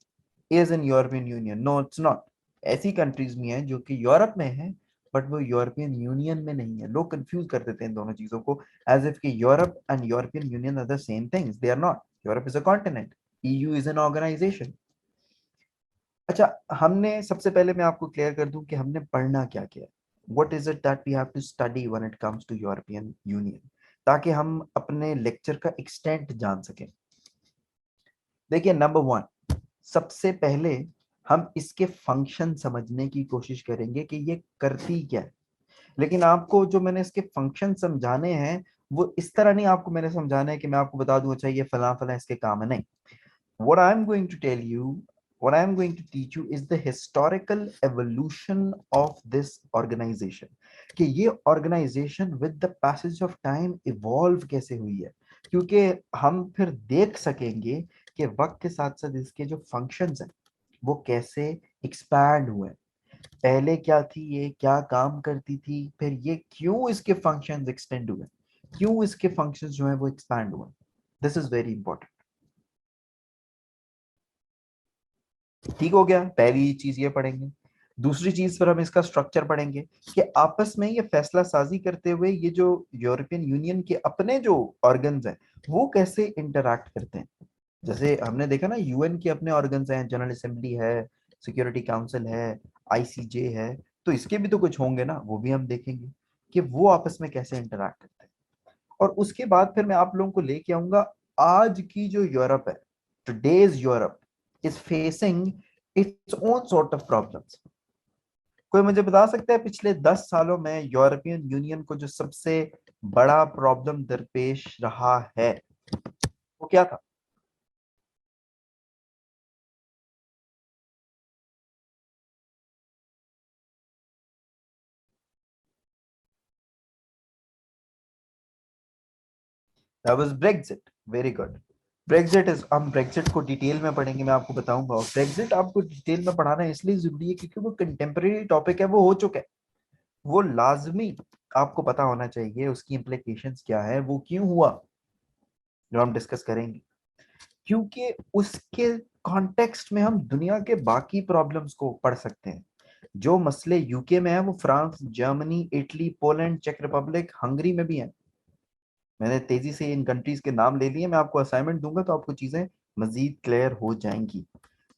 is in European Union, no it's not. ऐसी कंट्रीज भी हैं जो कि यूरोप में है, बट वो यूरोपियन यूनियन में नहीं है। लोग कंफ्यूज कर देते हैं इन दोनों चीजों को, एज इफ कि Europe and European Union are the same things. They are not. Europe is a continent, EU is an organization. अच्छा, हमने सबसे पहले मैं आपको क्लियर कर दूं कि हमने पढ़ना क्या क्या है। What is it that we have to study when it comes to European Union, ताकि हम अपने लेक्चर का एक्सटेंट जान सकें। देखिए, नंबर वन, सबसे पहले हम इसके फंक्शन समझने की कोशिश करेंगे कि ये करती क्या है। लेकिन आपको जो मैंने इसके फंक्शन समझाने हैं, वो इस तरह नहीं आपको मैंने समझाना है कि मैं आपको बता दूं अच्छा ये फला फला इसके काम है, नहीं। What I'm going to tell you, what I'm going to teach you is the historical evolution of this organization, कि ये organization with the passage of time evolve कैसे हुई है। क्योंकि हम फिर देख सकेंगे कि वक्त के साथ साथ इसके जो functions हैं वो कैसे expand हुए हैं। पहले क्या थी, ये क्या काम करती थी, फिर ये क्यों इसके फंक्शंस एक्सटेंड हुए, क्यों इसके फंक्शंस जो है वो एक्सपैंड हुए। This is very important. ठीक हो गया, पहली चीज ये पढ़ेंगे। दूसरी चीज पर हम इसका स्ट्रक्चर पढ़ेंगे कि आपस में ये फैसला साजी करते हुए ये जो यूरोपियन यूनियन के अपने जो ऑर्गन्स हैं वो कैसे इंटरैक्ट करते हैं। जैसे हमने देखा ना, यूएन के अपने ऑर्गन्स हैं, जनरल असेंबली है, सिक्योरिटी काउंसिल है, आईसीजे है, तो इसके भी तो कुछ होंगे ना, वो भी हम देखेंगे कि वो आपस में कैसे इंटरैक्ट करते हैं। और उसके बाद फिर मैं आप लोगों को लेके आऊंगा आज की जो यूरोप है, today's Europe is facing its own sort of problems. कोई मुझे बता सकता है पिछले 10 सालों में यूरोपियन यूनियन को जो सबसे बड़ा प्रॉब्लम दरपेश रहा है वो क्या था? That was Brexit. Very good. Brexit is, हम ब्रेक्सिट को डिटेल में पढ़ेंगे, मैं आपको बताऊंगा। और ब्रेक्सिट आपको डिटेल में पढ़ाना इसलिए जरूरी है क्योंकि वो कंटेम्प्रेरी टॉपिक है, वो हो चुका है, वो लाजमी आपको पता होना चाहिए, उसकी इम्प्लीकेशंस क्या है, वो क्यों हुआ, जो हम डिस्कस करेंगे। क्योंकि उसके कॉन्टेक्स्ट में हम दुनिया के बाकी प्रॉब्लम्स को पढ़ सकते हैं। जो मसले यूके में है वो फ्रांस, जर्मनी, इटली, पोलैंड, चेक रिपब्लिक, हंगरी में भी हैं। मैंने तेजी से इन कंट्रीज के नाम ले लिए, मैं आपको असाइनमेंट दूंगा तो आपको चीजें मजीद क्लियर हो जाएंगी।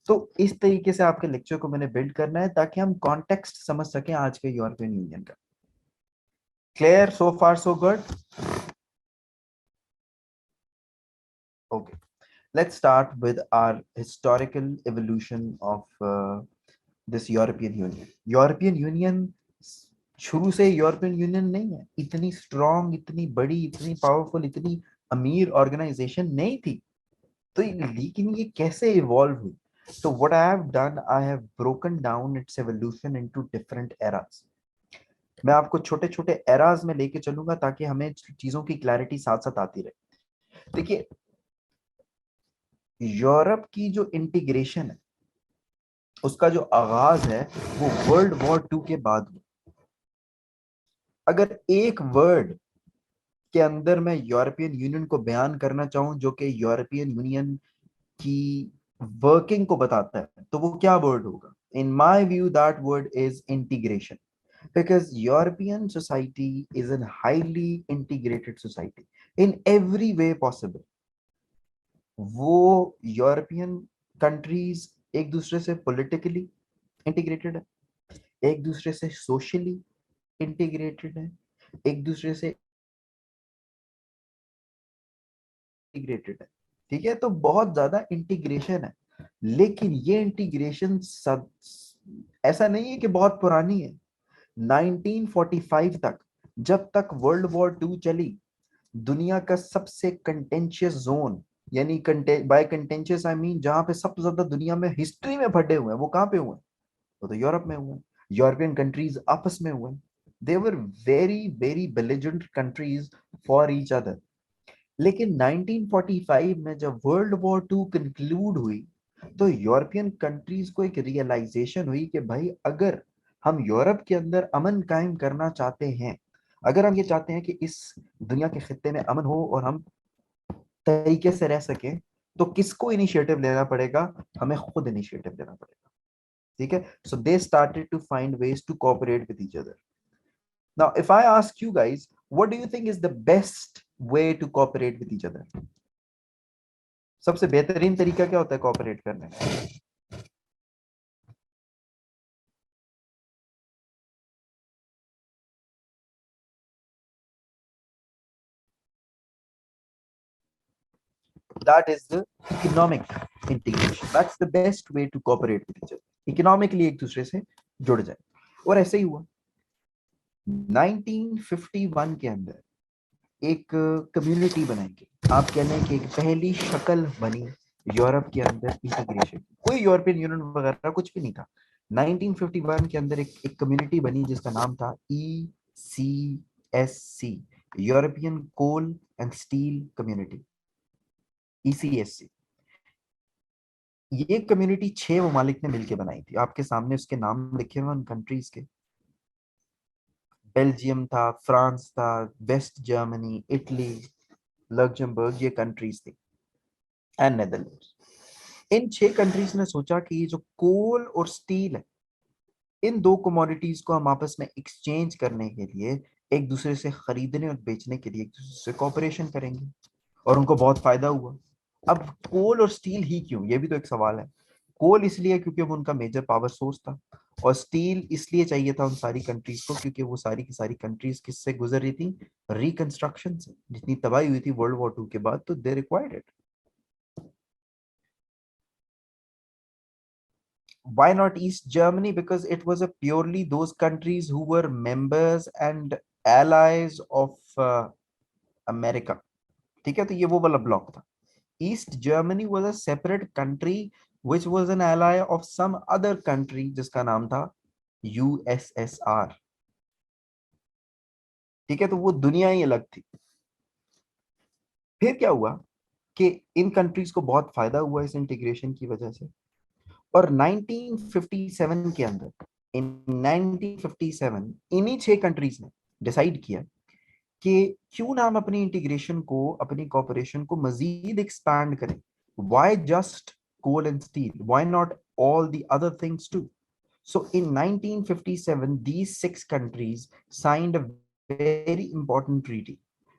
तो इस तरीके से आपके लेक्चर को मैंने बिल्ड करना है ताकि हम कॉन्टेक्स्ट समझ सकें आज के यूरोपियन यूनियन का। Clear so far so good? Okay, let's start with our historical evolution of this European Union. European union शुरू से यूरोपियन यूनियन नहीं है, इतनी स्ट्रांग, इतनी बड़ी, इतनी पावरफुल, इतनी अमीर ऑर्गेनाइजेशन नहीं थी। तो लेकिन ये कैसे इवॉल्व हुई? तो what I have done, I have broken down it's evolution into different eras. मैं आपको छोटे छोटे एरास में लेके चलूंगा ताकि हमें चीजों की क्लैरिटी साथ साथ आती रहे। देखिए, यूरोप की जो इंटीग्रेशन है उसका जो आगाज है वो वर्ल्ड वॉर 2 के बाद हुआ। अगर एक वर्ड के अंदर मैं यूरोपियन यूनियन को बयान करना चाहूं जो कि यूरोपियन यूनियन की वर्किंग को बताता है तो वो क्या वर्ड होगा? In my view that word is integration, because European society is a highly integrated society in every way possible. वो यूरोपियन कंट्रीज एक दूसरे से पॉलिटिकली इंटीग्रेटेड है, एक दूसरे से सोशली इंटीग्रेटेड है, एक दूसरे से इंटीग्रेटेड है। ठीक है, तो बहुत ज्यादा इंटीग्रेशन है। लेकिन ये इंटीग्रेशन ऐसा नहीं है कि बहुत पुरानी है। 1945 तक, जब तक वर्ल्ड वॉर 2 चली, दुनिया का सबसे कंटेंशियस जोन, यानी बाय कंटेंशियस आई मीन जहां पे सबसे ज्यादा दुनिया में हिस्ट्री में फटे हुए हैं, वो कहाँ पे हुए हैं? वो तो यूरोप में हुए हैं। यूरोपियन कंट्रीज आपस में हुए हैं। They were very very belligerent countries for each other. लेकिन 1945 में जब वर्ल्ड वॉर 2 कंक्लूड हुई तो यूरोपियन कंट्रीज को एक रियलाइजेशन हुई कि भाई अगर हम यूरोप के अंदर अमन कायम करना चाहते हैं, अगर हम ये चाहते हैं कि इस दुनिया के खित्ते में अमन हो और हम तरीके से रह सकें, तो किसको इनिशिएटिव लेना पड़ेगा? हमें खुद इनिशिएटिव लेना पड़ेगा। ठीक है, so they started to find ways to cooperate with each other. Now if I ask you guys, what do you think is the best way to cooperate with each other? सबसे बेहतरीन तरीका क्या होता है कोऑपरेट करने का? That is the economic integration. That's the best way to cooperate with each other. Economically एक दूसरे से जुड़ जाए। और ऐसे ही हुआ 1951 के अंदर एक कम्युनिटी बनाएंगे। आप कह लें कि एक पहली शक्ल बनी यूरोप के अंदर इंटीग्रेशन। कोई यूरोपियन यूनियन वगैरह कुछ भी नहीं था। 1951 के अंदर एक कम्युनिटी बनी जिसका नाम था ECSC, European coal and steel community, ECSC। ये कम्युनिटी 6 ममालिक ने मिलकर बनाई थी, आपके सामने उसके नाम लिखे हुए उन कंट्रीज के। बेल्जियम था, फ्रांस था, वेस्ट जर्मनी, इटली, लग्जमबर्ग, ये कंट्रीज थी, एंड नेदरलैंड्स। इन 6 कंट्रीज ने सोचा कि ये जो कोल और स्टील है, इन दो कमोडिटीज को हम आपस में एक्सचेंज करने के लिए, एक दूसरे से खरीदने और बेचने के लिए एक दूसरे से कॉपरेशन करेंगे, और उनको बहुत फायदा हुआ। अब कोल और स्टील ही क्यों, ये भी तो एक सवाल है। कोल इसलिए क्योंकि वो उनका मेजर पावर सोर्स था, और स्टील इसलिए चाहिए था उन सारी कंट्रीज को क्योंकि वो सारी की सारी कंट्रीज किससे गुजर रही थी, रिकंस्ट्रक्शन से। जितनी तबाही हुई थी वर्ल्ड वॉर 2 के बाद, तो they required it. Why not East Germany? Because it was a purely those countries who were members and allies of America. ठीक है, तो ये वो वाला ब्लॉक था। East Germany was a separate country which was an ally of some other country जिसका नाम था यूएसएसआर। ठीक है, तो वो दुनिया ही अलग थी। फिर क्या हुआ कि इन कंट्रीज को बहुत फायदा हुआ इस इंटीग्रेशन की वजह से, और 1957 के अंदर, इन 1957 इन्हीं 6 कंट्रीज ने डिसाइड किया कि क्यों ना हम अपनी इंटीग्रेशन को, अपनी कॉपरेशन को मजीद एक्सपैंड करें। Why just coal and steel, why not all the other things too? So in 1957, these 6 countries signed a very important treaty.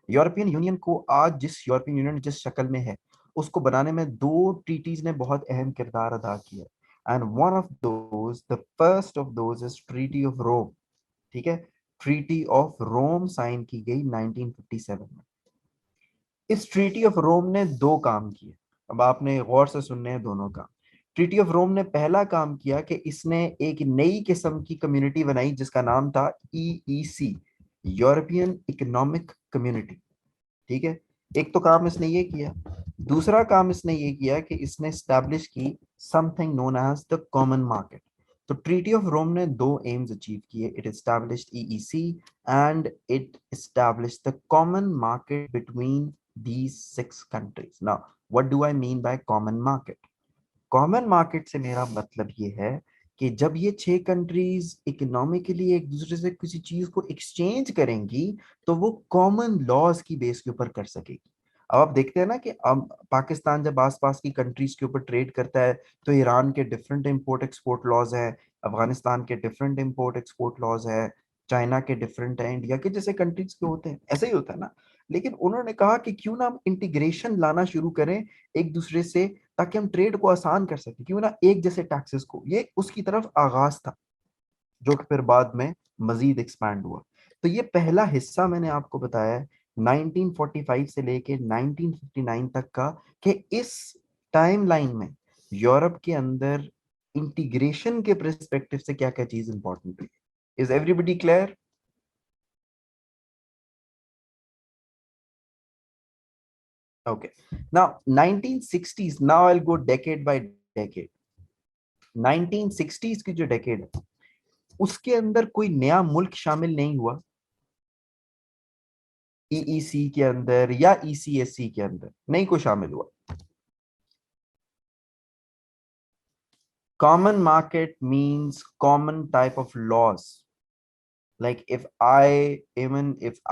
European Union को आज जिस यूरोपियन यूनियन जिस शक्ल में है, उसको बनाने में 2 ट्रीटीज ने बहुत अहम किरदार अदा किया। And one of those, the first of those is Treaty of Rome. ठीक है, ट्रीटी ऑफ रोम साइन की गई 1957 में। इस ट्रीटी ऑफ रोम ने 2 काम किए। अब आपने गौर से सुनने हैं दोनों काम। ट्रीटी ऑफ रोम ने पहला काम किया कि इसने एक नई किस्म की कम्युनिटी बनाई जिसका नाम था ईईसी, यूरोपियन इकोनॉमिक कम्युनिटी। ठीक है, एक तो काम इसने ये किया। दूसरा काम इसने ये किया कि इसने स्टैब्लिश की something known as the common market. तो ट्रीटी ऑफ रोम ने 2 एम्स अचीव किए। It established EEC and it established the common market between these 6 countries. Now, what do I mean by common market? Common market से मेरा मतलब ये है कि जब ये 6 कंट्रीज इकोनॉमिकली एक दूसरे से किसी चीज को एक्सचेंज करेंगी, तो वो कॉमन लॉज की बेस के ऊपर कर सकेगी। अब आप देखते हैं ना कि अब पाकिस्तान जब आसपास की कंट्रीज के ऊपर ट्रेड करता है, तो ईरान के डिफरेंट इंपोर्ट एक्सपोर्ट लॉज हैं, अफगानिस्तान के डिफरेंट इंपोर्ट एक्सपोर्ट लॉज है, चाइना के डिफरेंट है, इंडिया के जैसे कंट्रीज के होते हैं, ऐसे ही होता है ना। लेकिन उन्होंने कहा कि क्यों ना हम इंटीग्रेशन लाना शुरू करें एक दूसरे से, ताकि हम ट्रेड को आसान कर सकें, क्यों ना एक जैसे टैक्सेस को। ये उसकी तरफ आगाज था, जो कि फिर बाद में मजीद एक्सपैंड हुआ। तो ये पहला हिस्सा मैंने आपको बताया है 1945 से लेके 1959 तक का, कि इस टाइमलाइन में यूरोप के अंदर इंटीग्रेशन के परस्पेक्टिव से क्या क्या चीज इंपॉर्टेंट हुई। Is everybody clear? Okay. Now, 1960s, now I'll go decade by decade. 1960s की जो डेकेड है, उसके अंदर कोई नया मुल्क शामिल नहीं हुआ ईईसी के अंदर या ईसीएससी के अंदर, नहीं कोई शामिल हुआ। Common market means common type of loss. Like if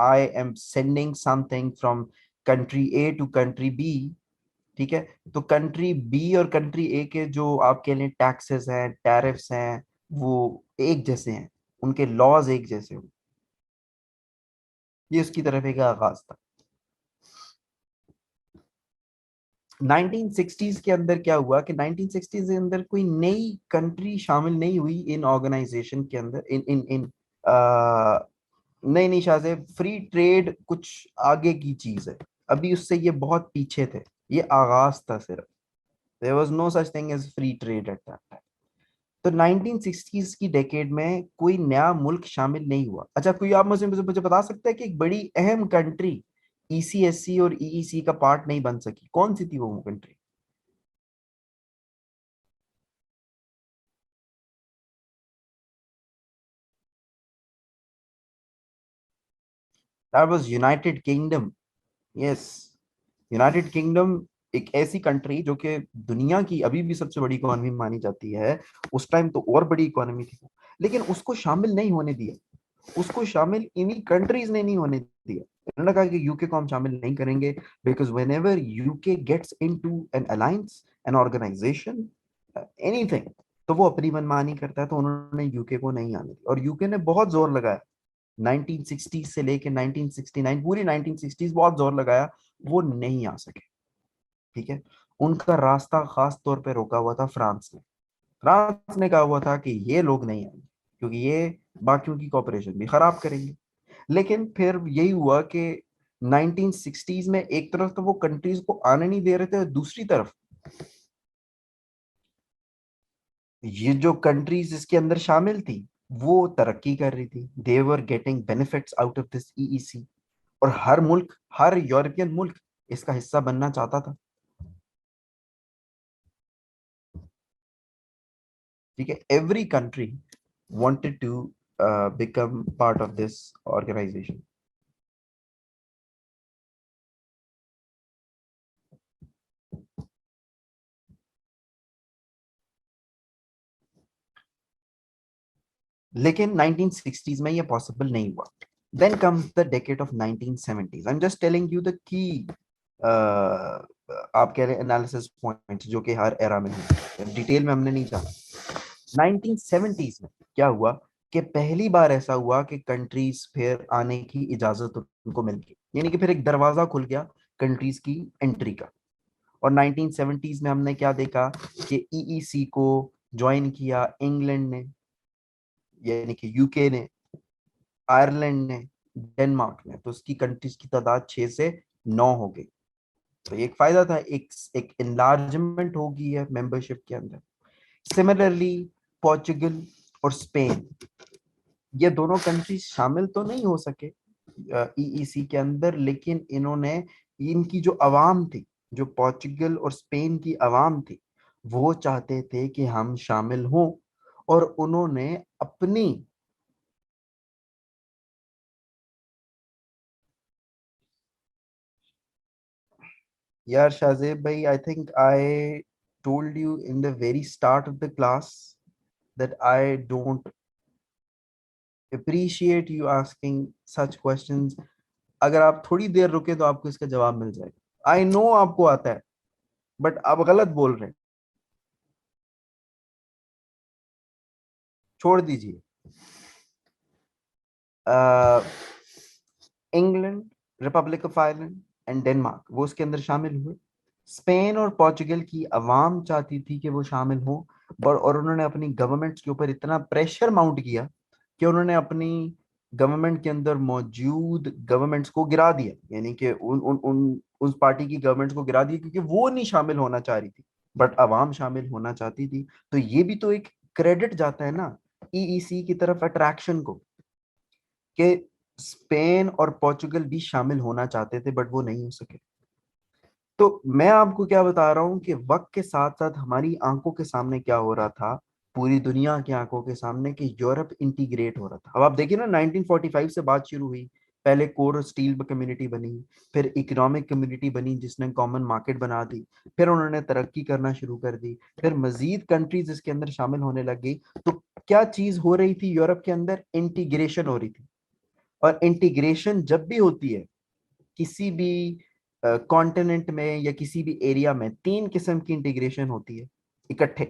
I am sending something from country A to country B, ठीक है, तो कंट्री बी और कंट्री ए के जो आपके लिए टैक्सेस हैं, टैरिफ्स हैं, वो एक जैसे हैं, उनके लॉज एक जैसे हो। ये उसकी तरफ एक आगाज था। 1960s के अंदर क्या हुआ कि 1960s के अंदर कोई नई कंट्री शामिल नहीं हुई इन ऑर्गेनाइजेशन के अंदर, इन इन इन नहीं नहीं शाह से, फ्री ट्रेड कुछ आगे की चीज है, अभी उससे ये बहुत पीछे थे। ये आगाज था सिर्फ। There was no such thing as free trade at that time. तो 1960s की डेकेड में कोई नया मुल्क शामिल नहीं हुआ। अच्छा, कोई आप मुझे मुझे मुझे बता सकता है कि एक बड़ी अहम कंट्री ईसीएससी और ईईसी का पार्ट नहीं बन सकी, कौन सी थी वो country? That was United kingdom. Yes, United kingdom एक ऐसी कंट्री जो कि दुनिया की अभी भी सबसे बड़ी इकोनॉमी मानी जाती है, उस टाइम तो और बड़ी इकोनॉमी थी, लेकिन उसको शामिल नहीं होने दिया। उसको शामिल इन्हीं कंट्रीज ने नहीं होने दिया। उन्होंने कहा कि यूके को हम शामिल नहीं करेंगे, because whenever UK gets into an alliance, an organization, anything, तो वो अपनी मनमानी करता है। तो उन्होंने यूके को नहीं आने दिया, और यूके ने बहुत जोर लगाया 1960 से लेके 1969, पूरी 1960s बहुत जोर लगाया, वो नहीं आ सके। ठीक है, उनका रास्ता खास तौर पे रोका हुआ था फ्रांस ने। फ्रांस ने कहा हुआ था कि ये लोग नहीं आएंगे, क्योंकि ये बाकियों की कॉपरेशन भी खराब करेंगे। लेकिन फिर यही हुआ कि 1960s में एक तरफ तो वो कंट्रीज को आने नहीं दे रहे थे, और दूसरी तरफ ये जो कंट्रीज इसके अंदर शामिल थी वो तरक्की कर रही थी, they were getting benefits out of this EEC. और हर मुल्क, हर यूरोपियन मुल्क इसका हिस्सा बनना चाहता था। ठीक है, every country wanted to become part of this organization. लेकिन 1960s में ये पॉसिबल नहीं हुआ। Then comes the decade of 1970s। I am just telling you the की आप कह रहे हैं एनालिसिस पॉइंट्स जो कि हर एरा में है, डिटेल में हमने नहीं जाना। 1970s में क्या हुआ कि पहली बार ऐसा हुआ कि कंट्रीज फिर आने की इजाजत उनको मिल गई, यानी कि फिर एक दरवाजा खुल गया कंट्रीज की एंट्री का। और 1970s में हमने क्या देखा कि ईईसी को ज्वाइन किया इंग्लैंड ने, यानी कि यूके ने, आयरलैंड ने, डेनमार्क ने। तो उसकी कंट्रीज की तादाद 6 से 9 हो गई। तो एक फायदा था, एक इनलार्जमेंट होगी है मेंबरशिप के अंदर। सिमिलरली पोर्चुगल और स्पेन, ये दोनों कंट्रीज शामिल तो नहीं हो सके ईईसी के अंदर, लेकिन इन्होंने, इनकी जो अवाम थी, जो पोर्चुगल और स्पेन की अवाम थी, वो चाहते थे कि हम शामिल हों। और उन्होंने अपनी, यार शाहजेब भाई, I think I told you in the very start of the class that I don't appreciate you asking such questions. अगर आप थोड़ी देर रुके तो आपको इसका जवाब मिल जाएगा। आई नो आपको आता है, बट आप गलत बोल रहे हैं। छोड़ दीजिए। England, Republic of Ireland and Denmark वो उसके अंदर शामिल हुए। स्पेन और पोर्चुगल की अवाम चाहती थी कि वो शामिल हो, और उन्होंने अपनी गवर्नमेंट्स के ऊपर इतना प्रेशर माउंट किया कि उन्होंने अपनी गवर्नमेंट के अंदर मौजूद गवर्नमेंट्स को गिरा दिया, यानी कि उन उन उन उस पार्टी की गवर्नमेंट्स को गिरा दिया, क्योंकि वो नहीं शामिल होना चाह रही थी, बट अवाम शामिल होना चाहती थी। तो ये भी तो एक क्रेडिट जाता है ना ईईसी की तरफ, अट्रैक्शन को, कि स्पेन और पोर्चुगल भी शामिल होना चाहते थे बट वो नहीं हो सके। तो मैं आपको क्या बता रहा हूं कि वक्त के साथ साथ हमारी आंखों के सामने क्या हो रहा था, पूरी दुनिया की आंखों के सामने, कि यूरोप इंटीग्रेट हो रहा था। अब आप देखिए ना, 1945 से बात शुरू हुई, पहले कोर स्टील कम्युनिटी बनी, फिर इकोनॉमिक कम्युनिटी बनी जिसने कॉमन मार्केट बना दी, फिर उन्होंने तरक्की करना शुरू कर दी, फिर मजीद कंट्रीज इसके अंदर शामिल होने लग गई। तो क्या चीज हो रही थी यूरोप के अंदर? इंटीग्रेशन हो रही थी। और इंटीग्रेशन जब भी होती है किसी भी कॉन्टिनेंट में या किसी भी एरिया में, तीन किस्म की इंटीग्रेशन होती है इकट्ठे।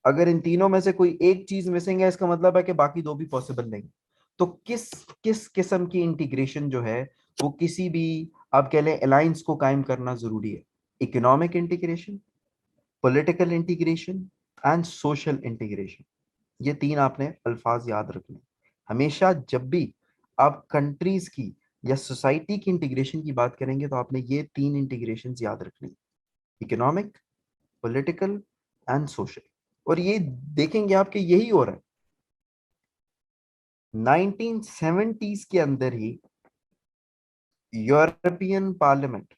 अगर इन तीनों में से कोई एक चीज मिसिंग है, इसका मतलब है कि बाकी दो भी पॉसिबल नहीं। तो किस किस किस्म की इंटीग्रेशन जो है, वो किसी भी, आप कह लें, अलायंस को कायम करना जरूरी है। Economic integration, political integration and social integration. ये तीन आपने अल्फाज याद रखने। हमेशा जब भी आप कंट्रीज की या सोसाइटी की इंटीग्रेशन की बात करेंगे तो आपने ये तीन इंटीग्रेशन याद रखनी, इकोनॉमिक, पॉलिटिकल एंड सोशल। और ये देखेंगे आपके यही हो रहा है। 1970s के अंदर ही यूरोपियन पार्लियामेंट,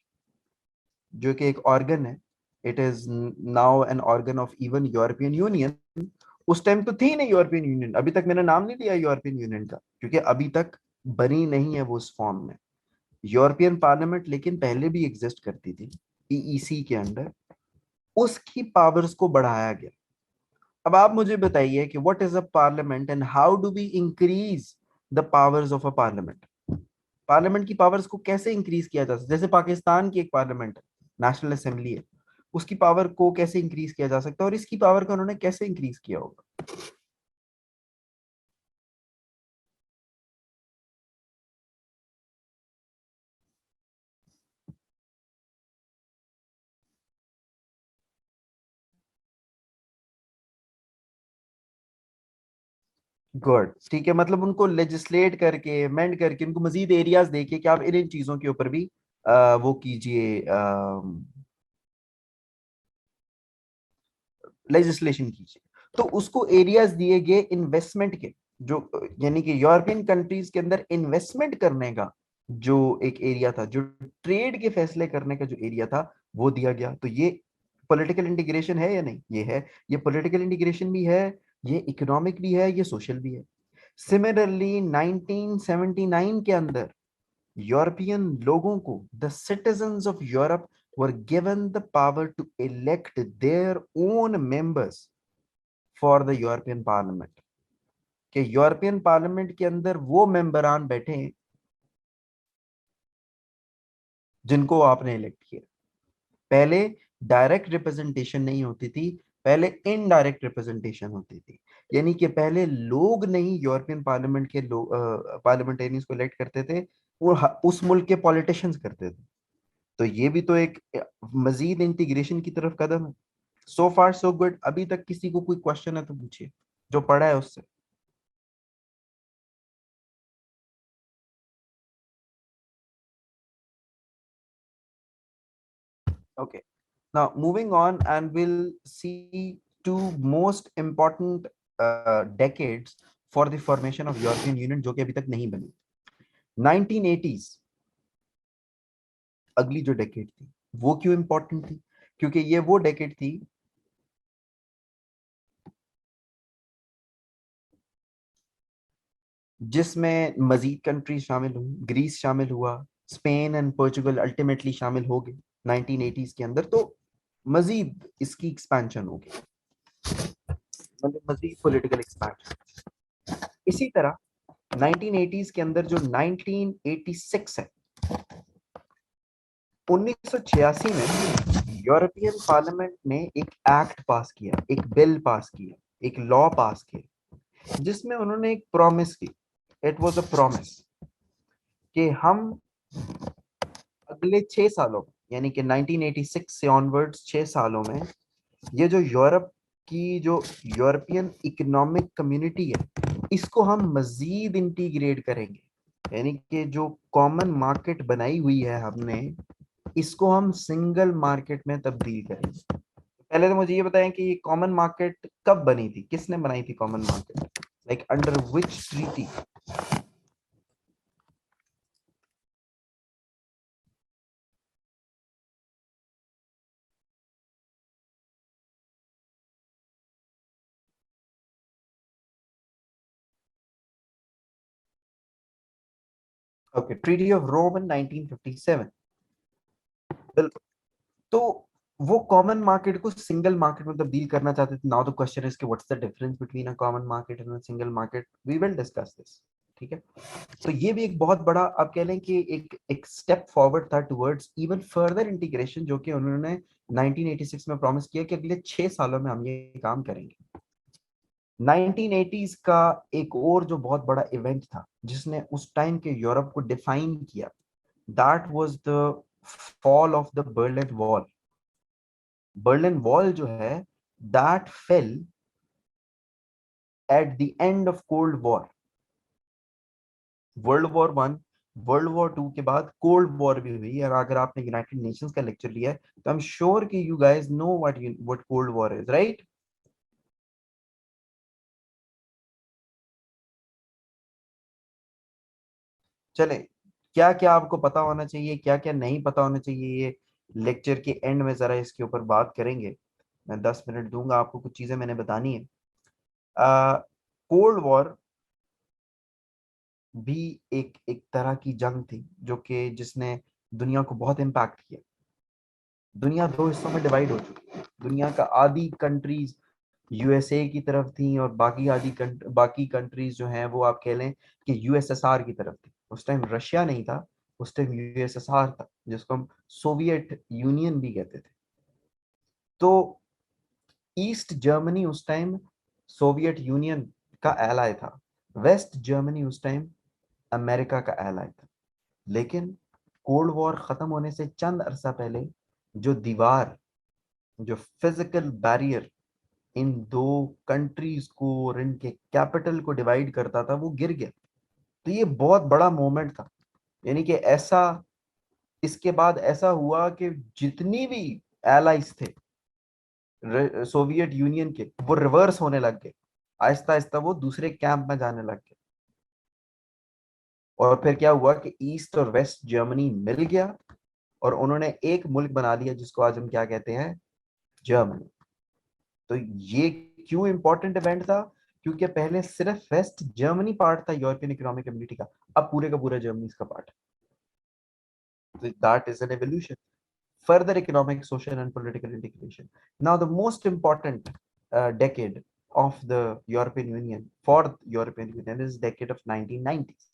जो कि एक ऑर्गन है, it is now an organ of even European Union. उस टाइम तो थी नहीं यूरोपियन यूनियन, अभी तक मैंने नाम नहीं लिया यूरोपियन यूनियन का, क्योंकि अभी तक बनी नहीं है वो उस फॉर्म में। यूरोपियन पार्लियामेंट लेकिन पहले भी एग्जिस्ट करती थी। ईईसी के अंडर, उसकी पावर्स को बढ़ाया गया। अब आप मुझे बताइए कि what is a parliament and how do we increase the powers of a parliament. Parliament की पावर्स को कैसे इंक्रीज किया जा सकता है? जैसे पाकिस्तान की एक पार्लियामेंट है, नेशनल असेंबली है, उसकी पावर को कैसे इंक्रीज किया जा सकता है और इसकी पावर को उन्होंने कैसे इंक्रीज किया होगा? गुड, ठीक है, मतलब उनको लेजिस्लेट करके, अमेंड करके, उनको मजीद एरियाज देके कि आप इन इन चीजों के ऊपर भी वो कीजिए, लेजिस्लेशन कीजिए। तो उसको एरियाज दिए गए इन्वेस्टमेंट के, जो यानी कि यूरोपियन कंट्रीज के अंदर इन्वेस्टमेंट करने का जो एक एरिया था, जो ट्रेड के फैसले करने का जो एरिया था, वो दिया गया। तो ये पॉलिटिकल इंटीग्रेशन है या नहीं? ये है। ये पॉलिटिकल इंटीग्रेशन भी है, ये इकोनॉमिक भी है, ये सोशल भी है। सिमिलरली 1979 के अंदर यूरोपियन लोगों को, the citizens of Europe were given the power to elect their own members for the European Parliament. कि यूरोपियन पार्लियामेंट के अंदर वो मेंबरान बैठे हैं जिनको आपने इलेक्ट किया। पहले डायरेक्ट रिप्रेजेंटेशन नहीं होती थी, पहले इनडायरेक्ट रिप्रेजेंटेशन होती थी। यानी कि पहले लोग नहीं यूरोपियन पार्लियामेंट के लोग पार्लियामेंटेरियंस को इलेक्ट करते थे, वो उस मुल्क के पॉलिटिशियंस करते थे। तो ये भी तो एक मजीद इंटीग्रेशन की तरफ कदम है। सो फार सो गुड। अभी तक किसी को कोई क्वेश्चन है तो पूछिए, जो पढ़ा है उससे। Okay. Now, moving on, and we'll see two most important decades for the formation of European Union, जो कि अभी तक नहीं बनी। 1980s, अगली जो डेकेड थी, वो क्यों इंपॉर्टेंट थी? क्योंकि ये वो डेकेड थी जिसमें मजीद कंट्रीज शामिल हुई, ग्रीस शामिल हुआ, स्पेन एंड पोर्चुगल अल्टीमेटली शामिल हो गए 1980s के अंदर। तो मजीद इसकी एक्सपेंशन हो गई, मतलब मजीद पॉलिटिकल एक्सपेंशन। इसी तरह 1980s के अंदर जो 1986 है, 1986 में यूरोपियन पार्लियामेंट ने एक एक्ट पास किया, एक बिल पास किया, एक लॉ पास किया, जिसमें उन्होंने एक प्रॉमिस की। इट वाज अ प्रॉमिस कि हम अगले 6 सालों में, यानी कि 1986 से ऑनवर्ड्स 6 सालों में, ये जो यूरोप की जो यूरोपियन इकोनॉमिक कम्युनिटी है, इसको हम मजीद इंटीग्रेट करेंगे। यानी कि जो कॉमन मार्केट बनाई हुई है हमने, इसको हम सिंगल मार्केट में तब्दील करेंगे। पहले तो मुझे ये बताएं कि ये कॉमन मार्केट कब बनी थी, किसने बनाई थी common market, like under which treaty? Okay, treaty of Rome in 1957। बिल्कुल। तो वो कॉमन मार्केट को सिंगल मार्केट में तब्दील करना चाहते थे। नाउ द क्वेश्चन इज कि what's the difference between a common market and a single market? We will discuss this. ठीक है। तो ये भी एक बहुत बड़ा, आप कह लें कि एक स्टेप फॉरवर्ड था टुवर्ड्स इवन फर्दर इंटीग्रेशन, जो कि उन्होंने 1986 में प्रॉमिस किया कि अगले 6 सालों में हम ये काम करेंगे। 1980s का एक और जो बहुत बड़ा इवेंट था जिसने उस टाइम के यूरोप को डिफाइन किया, that was the fall of the Berlin wall. Berlin wall जो है, that fell at the end of cold war. World war 1, world war 2 के बाद कोल्ड वॉर भी हुई। और अगर आपने यूनाइटेड नेशंस का लेक्चर लिया है तो आई एम श्योर कि you guys know what cold war is, right? चले, क्या क्या आपको पता होना चाहिए, क्या क्या नहीं पता होना चाहिए, ये लेक्चर के एंड में जरा इसके ऊपर बात करेंगे। मैं 10 मिनट दूंगा आपको, कुछ चीजें मैंने बतानी है। कोल्ड वॉर भी एक एक तरह की जंग थी जो कि जिसने दुनिया को बहुत इम्पैक्ट किया। दुनिया दो हिस्सों में डिवाइड हो चुकी है। दुनिया का आधी कंट्रीज यूएसए की तरफ थी और बाकी कंट्रीज जो हैं वो आप कह लें कि यूएसएसआर की तरफ थी। उस टाइम रशिया नहीं था, उस टाइम यूएसएसआर था, जिसको हम सोवियत यूनियन भी कहते थे। तो ईस्ट जर्मनी उस टाइम सोवियत यूनियन का एलाय था, वेस्ट जर्मनी उस टाइम अमेरिका का एलाय था। लेकिन कोल्ड वॉर खत्म होने से चंद अरसा पहले जो दीवार, जो फिजिकल बैरियर इन दो कंट्रीज को और इनके कैपिटल को डिवाइड करता था, वो गिर गया। तो ये बहुत बड़ा मोमेंट था। यानी कि ऐसा, इसके बाद ऐसा हुआ कि जितनी भी एलाइज थे सोवियत यूनियन के, वो रिवर्स होने लग गए। आहिस्ता आहिस्ता वो दूसरे कैंप में जाने लग गए। और फिर क्या हुआ कि ईस्ट और वेस्ट जर्मनी मिल गया और उन्होंने एक मुल्क बना लिया जिसको आज हम क्या कहते हैं, जर्मनी। तो ये क्यों इंपॉर्टेंट इवेंट था? क्योंकि पहले सिर्फ वेस्ट जर्मनी पार्ट था यूरोपियन इकोनॉमिक कम्युनिटी का, अब पूरे का पूरा जर्मनी इसका पार्ट है। That is an evolution, further economic, social, and political integration. Now, the most important decade of the European Union for European Union is decade of 1990s.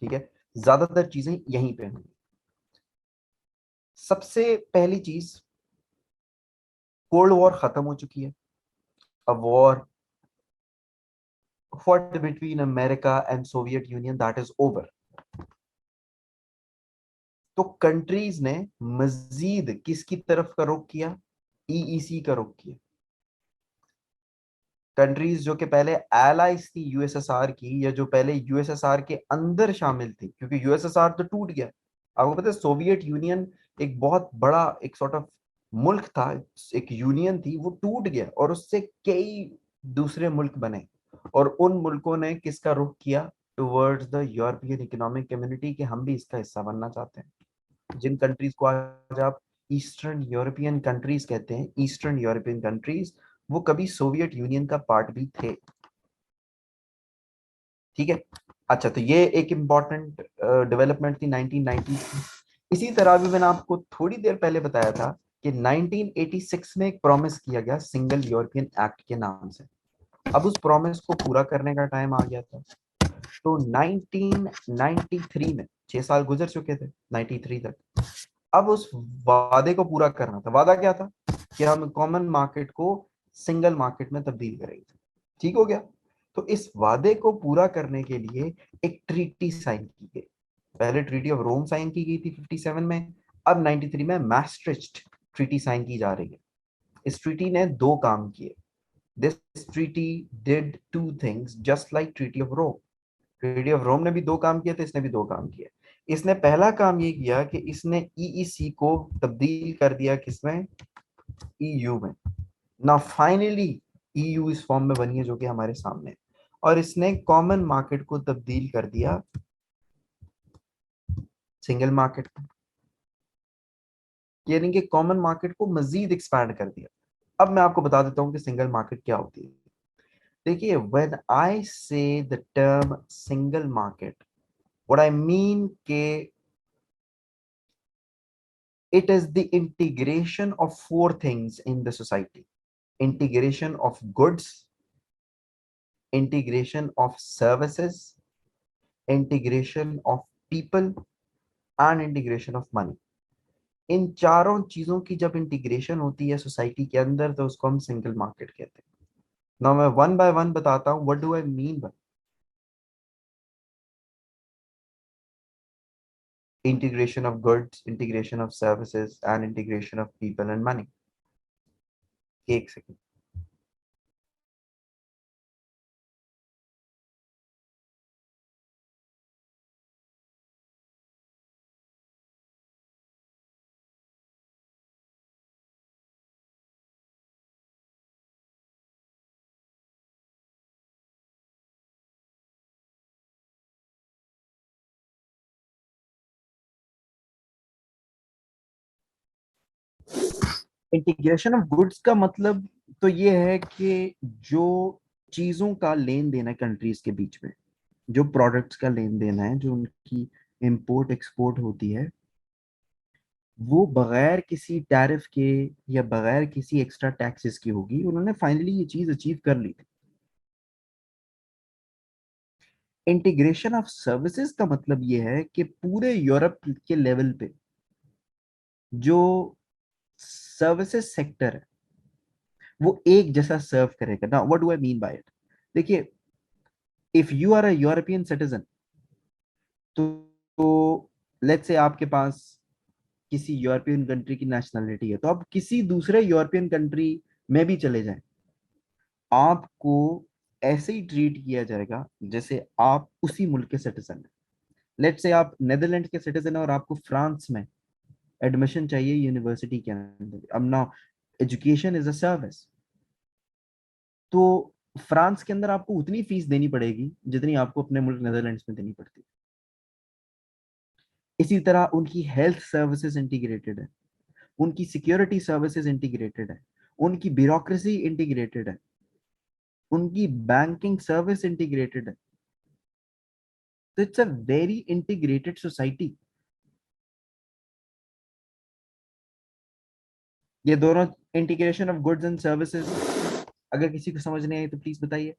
ठीक है, ज्यादातर चीजें यहीं पे हुई। सबसे पहली चीज, कोल्ड वॉर खत्म हो चुकी है। A war fought between America and Soviet Union, that is over. तो कंट्रीज ने मजीद किसकी तरफ का रुख किया? ईईसी का रुख किया। कंट्रीज जो कि पहले एलाइज थी यूएसएसआर की, या जो पहले यूएसएसआर के अंदर शामिल थी, क्योंकि यूएसएसआर तो टूट गया। आपको पता है सोवियत यूनियन एक बहुत बड़ा एक सॉर्ट ऑफ मुल्क था, एक यूनियन थी, वो टूट गया और उससे कई दूसरे मुल्क बने। और उन मुल्कों ने किसका रुख किया? Towards the European economic community, कि हम भी इसका हिस्सा बनना चाहते हैं। जिन कंट्रीज को आज आप ईस्टर्न यूरोपियन कंट्रीज कहते हैं, ईस्टर्न यूरोपियन कंट्रीज, वो कभी सोवियत यूनियन का पार्ट भी थे। ठीक है। अच्छा, तो ये एक इंपॉर्टेंट डेवलपमेंट थी 1990 की। इसी तरह भी मैंने आपको थोड़ी देर पहले बताया था कि 1986 में एक प्रॉमिस किया गया सिंगल यूरोपियन एक्ट के नाम से। अब उस प्रॉमिस को पूरा करने का टाइम आ गया था। तो 1993 में 6 साल गुजर चुके थे 93 तक। अब उस वादे को पूरा करना था। वादा क्या था? कि हम कॉमन मार्केट को सिंगल मार्केट में तब्दील करेंगे। ठीक हो गया। तो इस वादे को पूरा करने के लिए एक ट्रीटी साइन की गई। पहले ट्रीटी ऑफ रोम साइन की गई थी 57 में, अब 93 में मैस्ट्रिक्ट ट्रीटी साइन की जा रही है। इस ट्रीटी ने दो काम किए। This treaty did two things just like Treaty of Rome. Treaty of Rome ने भी दो काम किए थे, इसने भी दो काम किए। इसने पहला काम ये किया कि इसने ईईसी को तब्दील कर दिया किसमें? ईयू में। ना फाइनली ईयू इस फॉर्म में बनी है जो कि हमारे सामने है। और इसने कॉमन मार्केट को तब्दील कर दिया सिंगल मार्केट में, यानी कि कॉमन मार्केट को मजीद एक्सपैंड कर दिया। अब मैं आपको बता देता हूं कि सिंगल मार्केट क्या होती है। देखिए, व्हेन आई से the term single market, what I mean के it is the integration of four things in the society: integration of goods, integration of services, integration of people, and integration of money. इन चारों चीजों की जब integration होती है society के अंदर, तो उसको हम सिंगल मार्केट कहते हैं। ना मैं वन बाय वन बताता हूं what do I mean bye integration of goods, integration of services, and integration of people and money. एक सेकंड। इंटीग्रेशन ऑफ गुड्स का मतलब तो ये है कि जो चीजों का लेन देन है कंट्रीज के बीच में, जो प्रोडक्ट्स का लेन देन है, जो उनकी इंपोर्ट एक्सपोर्ट होती है, वो बगैर किसी टैरिफ के या बगैर किसी एक्स्ट्रा टैक्सेस की होगी। उन्होंने फाइनली ये चीज अचीव कर ली थी। इंटीग्रेशन ऑफ सर्विसेज का मतलब ये है कि पूरे यूरोप के लेवल पे जो सर्विसेज सेक्टर है वो एक जैसा सर्व करेगा ना। What do I mean by it? देखिए, if you are a European citizen, तो लेट्स से आपके पास किसी यूरोपियन कंट्री की नेशनैलिटी है, तो आप किसी दूसरे यूरोपियन कंट्री में भी चले जाएं, आपको ऐसे ही ट्रीट किया जाएगा जैसे आप उसी मुल्क के सिटीजन हैं। लेट्स से आप नेदरलैंड के सिटीजन हैं और आपको फ्रांस में एडमिशन चाहिए यूनिवर्सिटी के अंदर। अब now education is a service, तो फ्रांस के अंदर आपको उतनी फीस देनी पड़ेगी जितनी आपको अपने मुल्क नेदरलैंड्स में देनी पड़ती है। इसी तरह उनकी हेल्थ सर्विसेज इंटीग्रेटेड है, उनकी सिक्योरिटी सर्विसेज इंटीग्रेटेड है, उनकी ब्यूरोक्रेसी इंटीग्रेटेड है, उनकी बैंकिंग सर्विस इंटीग्रेटेड है। तो it's a very integrated society. ये दोनों, integration of goods and services, अगर किसी को समझ नहीं आई तो प्लीज बताइए।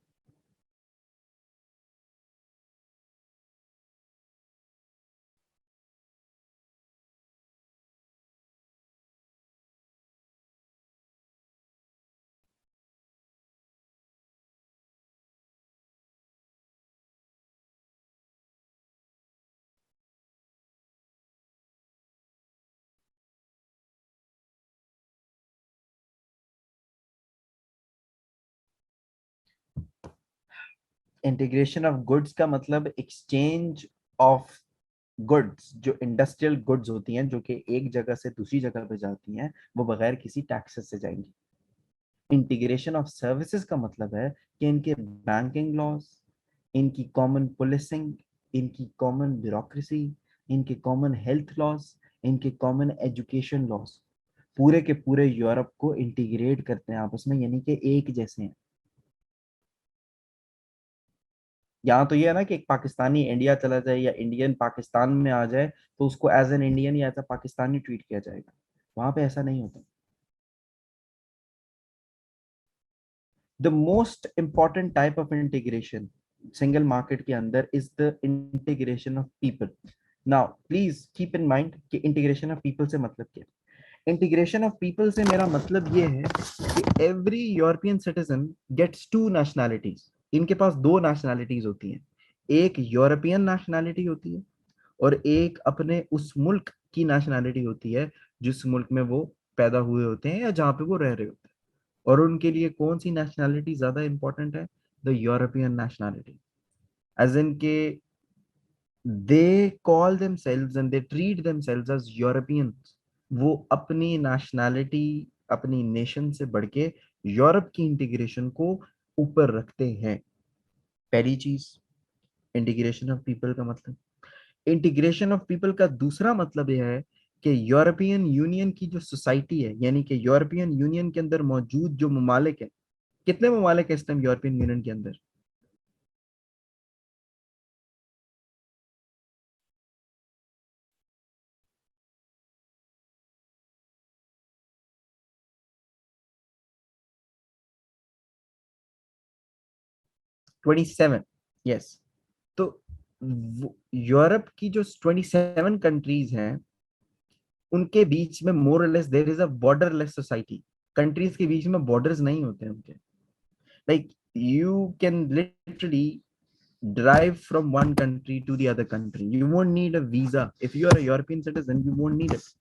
इंटीग्रेशन ऑफ गुड्स का मतलब एक्सचेंज ऑफ गुड्स, जो इंडस्ट्रियल गुड्स होती हैं जो कि एक जगह से दूसरी जगह पे जाती हैं, वो बगैर किसी टैक्सेस से जाएंगी। इंटीग्रेशन ऑफ सर्विसेज का मतलब है कि इनके बैंकिंग लॉज, इनकी कॉमन पुलिसिंग, इनकी कॉमन ब्यूरोक्रेसी, इनके कॉमन हेल्थ लॉज, इनके कॉमन एजुकेशन लॉज पूरे के पूरे यूरोप को इंटीग्रेट करते हैं आपस में, यानी कि एक जैसे हैं। यहाँ तो ये है ना कि एक पाकिस्तानी इंडिया चला जाए या इंडियन पाकिस्तान में आ जाए तो उसको एज एन इंडियन या एज अ पाकिस्तानी ट्रीट किया जाएगा। वहां पे ऐसा नहीं होता। The most important type of integration single market के अंदर is the integration of people. Now please keep in mind कि इंटीग्रेशन ऑफ पीपल से मतलब क्या है। इंटीग्रेशन ऑफ पीपल से मेरा मतलब ये है कि every European citizen gets two nationalities. इनके पास दो नेशनैलिटीज होती हैं, एक यूरोपियन नेशनैलिटी होती है और एक अपने उस मुल्क की नेशनैलिटी होती है जिस मुल्क में वो पैदा हुए होते हैं या जहाँ पे वो रह रहे होते हैं। और उनके लिए कौन सी नेशनैलिटी ज्यादा इंपॉर्टेंट है? The European nationality. As in के they call themselves and they treat themselves as Europeans. वो अपनी नेशनैलिटी, अपनी नेशन से बढ़ के यूरोप की इंटीग्रेशन को ऊपर रखते हैं। पहली चीज, इंटीग्रेशन ऑफ पीपल का मतलब। इंटीग्रेशन ऑफ पीपल का दूसरा मतलब यह है कि यूरोपियन यूनियन की जो सोसाइटी है, यानी कि यूरोपियन यूनियन के अंदर मौजूद जो ममालिक है, कितने ममालिक है इस टाइम यूरोपियन यूनियन के अंदर? 27। यस। तो यूरोप की जो 27 कंट्रीज हैं उनके बीच में more less there is a borderless society. Countries के बीच में बॉर्डर्स नहीं होते हैं उनके। Like you can literally drive from one country to the other country. You won't need a visa. If you are a European citizen, you won't need it.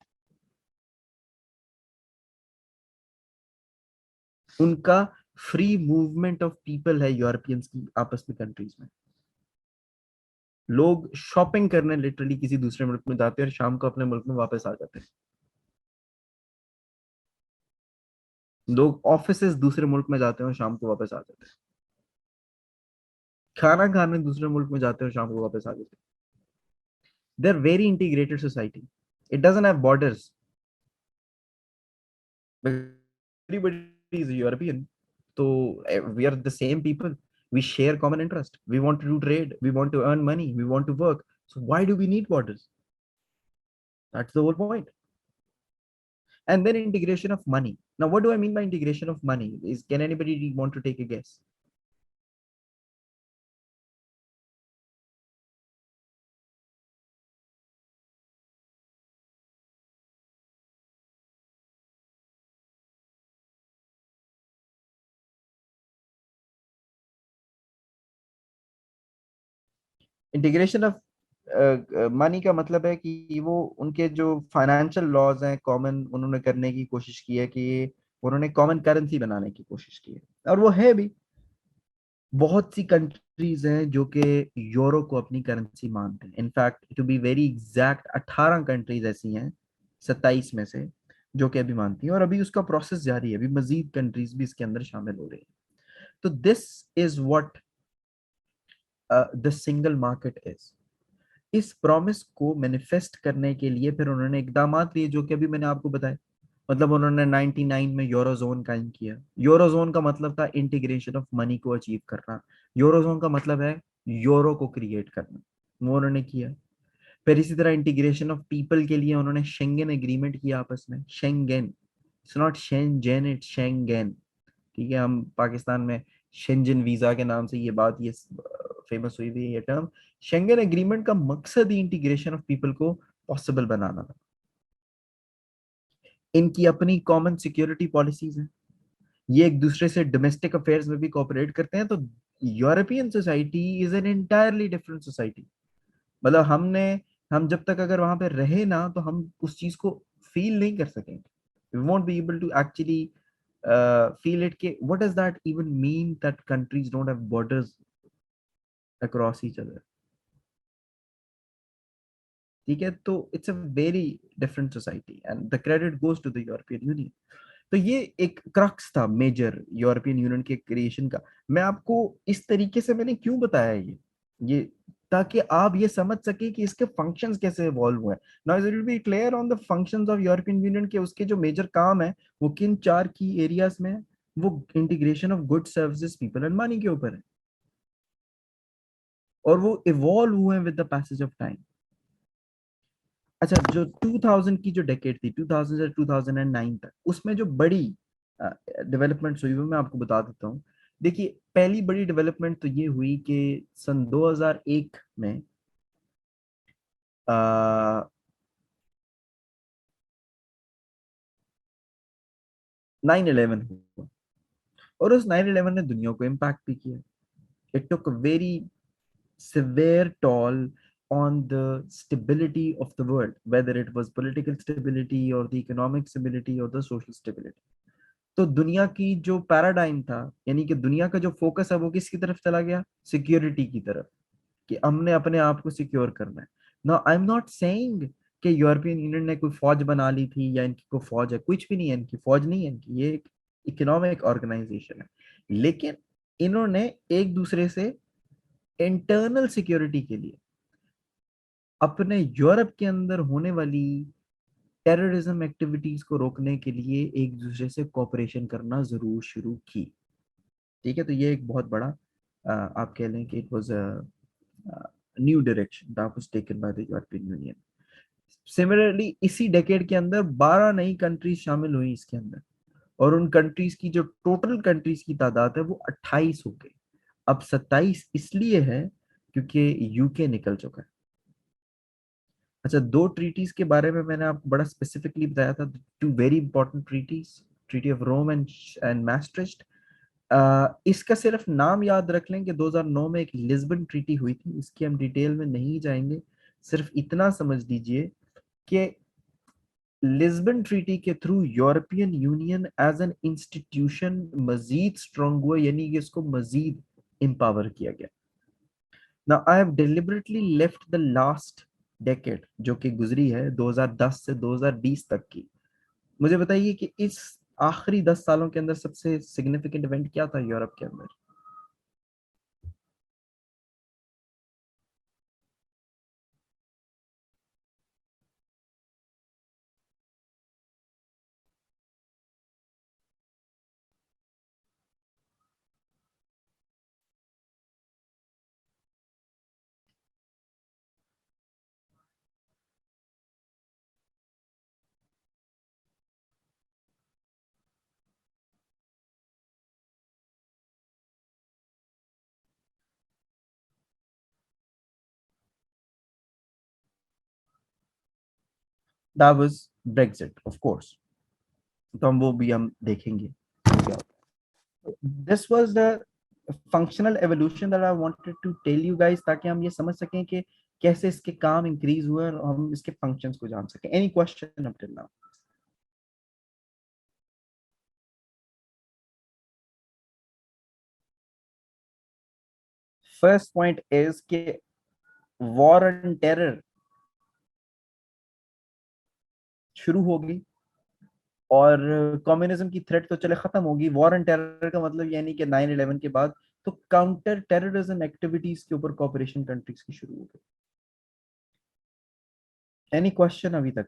उनका free movement of people है Europeans की आपस में countries में। लोग shopping करने literally किसी दूसरे मुल्क में जाते हैं और शाम को अपने मुल्क में वापस आ जाते हैं। लोग ऑफिसेज दूसरे मुल्क में जाते हैं और शाम को वापस आ जाते हैं। खाना खाने दूसरे मुल्क में जाते हैं और शाम को वापस आ जाते हैं। They are very integrated society. It doesn't have borders. Everybody is European, so we are the same people. We share common interest. We want to do trade. We want to earn money. We want to work. So why do we need borders? That's the whole point. and then integration of money. Now, what do I mean by integration of money? Is can anybody want to take a guess? Integration of money का मतलब है कि वो उनके जो financial laws हैं common उन्होंने करने की कोशिश की है कि उन्होंने कॉमन करेंसी बनाने की कोशिश की है, और वो है भी। बहुत सी कंट्रीज हैं जो कि यूरो को अपनी करेंसी मानते हैं। In fact to be very exact 18 countries ऐसी हैं 27 में से जो कि अभी मानती हैं, और अभी उसका प्रोसेस जारी है, अभी मजीद कंट्रीज भी इसके अंदर शामिल हो रही हैं। तो this is what the single market is. इस प्रॉमिस को मैनिफेस्ट करने के लिए फिर उन्होंने इकदाम लिए जो कि अभी मैंने आपको बताया। मतलब उन्होंने 99 में यूरोजोन कायम किया। यूरोजोन का मतलब था इंटीग्रेशन ऑफ मनी को अचीव करना। यूरोजोन का मतलब है यूरो को क्रिएट करना, वो उन्होंने किया। फिर इसी तरह इंटीग्रेशन ऑफ पीपल के लिए उन्होंने शेंगेन एग्रीमेंट किया आपस में। Schengen, it's not Shenzhen, it's Schengen. ठीक है, हम पाकिस्तान में शेंजन वीजा के नाम से ये बात ये फेमस हुई हुई है ये टर्म। शेंगेन एग्रीमेंट का मकसद ही इंटीग्रेशन ऑफ पीपल को पॉसिबल बनाना था। इनकी अपनी कॉमन सिक्योरिटी पॉलिसीज हैं, ये एक दूसरे से डोमेस्टिक अफेयर्स में भी कोऑपरेट करते हैं। तो European society is an entirely different society. मतलब हम जब तक अगर वहां पे रहे ना तो हम उस चीज को फील नहीं कर सकेंगे। We won't be able to actually feel it के what does that even mean that countries don't have borders across each other. ठीक है, तो it's a very different society and the credit goes to the European Union. तो ये एक crux था major European Union के creation का। मैं आपको इस तरीके से मैंने क्यों बताया ये ताकि आप ये समझ सके कि इसके फंक्शंस कैसे इवॉल्व हुए। Now it will B clear on the functions of European Union के उसके जो मेजर काम है वो किन चार की एरियाज में है। वो integration of good services people and money के ऊपर है, और वो इवॉल्व हुए with the passage of time. अच्छा, जो 2000 की जो डेकेड थी 2000 से 2009 तक, उसमें जो बड़ी डेवलपमेंट्स हुई वो मैं आपको बता देता हूँ। देखिए, पहली बड़ी डेवलपमेंट तो ये हुई कि सन 2001 में 9/11 हुआ, और उस 9/11 ने दुनिया को इम्पैक्ट भी किया। It took very severe toll on the stability of the world, whether it was political stability or the economic stability or the social stability. तो दुनिया की जो पैराडाइम था, यानी कि दुनिया का जो फोकस है वो किसकी तरफ चला गया? सिक्योरिटी की तरफ, कि हमने अपने आप को सिक्योर करना है। Now I am not saying कि यूरोपियन यूनियन ने कोई फौज बना ली थी या इनकी कोई फौज है, कुछ भी नहीं है। इनकी फौज नहीं है, इनकी ये एक इकोनॉमिक ऑर्गेनाइजेशन है। लेकिन इन्होंने एक दूसरे से इंटरनल सिक्योरिटी के लिए अपने यूरोप के अंदर होने वाली टेररिज्म एक्टिविटीज को रोकने के लिए एक दूसरे से कोऑपरेशन करना जरूर शुरू की। ठीक है, तो ये एक बहुत बड़ा आप कह लें कि it was a new direction that was taken by the European union. Similarly इसी डेकेड के अंदर 12 नई कंट्रीज शामिल हुई इसके अंदर, और उन कंट्रीज की जो टोटल कंट्रीज की तादाद है वो 28 हो गई। अब 27 इसलिए है क्योंकि यूके निकल चुका है। अच्छा, दो ट्रीटीज के बारे में मैंने आपको बड़ा स्पेसिफिकली बताया था, two very important treaties, treaty of Rome and Maastricht. इसका सिर्फ नाम याद रख लें कि 2009 में एक लिस्बन ट्रीटी हुई थी, इसकी हम डिटेल में नहीं जाएंगे। सिर्फ इतना समझ लीजिए कि लिस्बन ट्रीटी के through European Union as an institution मजीद स्ट्रांग हुआ, यानी कि इसको मजीद एम्पावर किया गया। Now I have deliberately left the last decade जो कि गुजरी है 2010 से 2020 तक की। मुझे बताइए कि इस आखिरी 10 सालों के अंदर सबसे सिग्निफिकेंट इवेंट क्या था यूरोप के अंदर? That was Brexit of course. तो वो भी हम देखेंगे क्या होता है। This was the functional evolution that I wanted to tell you guys, ताकि हम ये समझ सकें कि कैसे इसके काम इंक्रीज हुए और हम इसके फंक्शंस को जान सकें। Any question up till now? First point is कि वॉर एंड टेरर शुरू होगी और कम्युनिज्म की थ्रेट तो चले खत्म होगी। वॉर एंड टेरर का मतलब यानी कि 9/11 के बाद तो काउंटर टेररिज्म एक्टिविटीज के ऊपर कॉपरेशन कंट्रीज की शुरू हो गई। एनी क्वेश्चन अभी तक?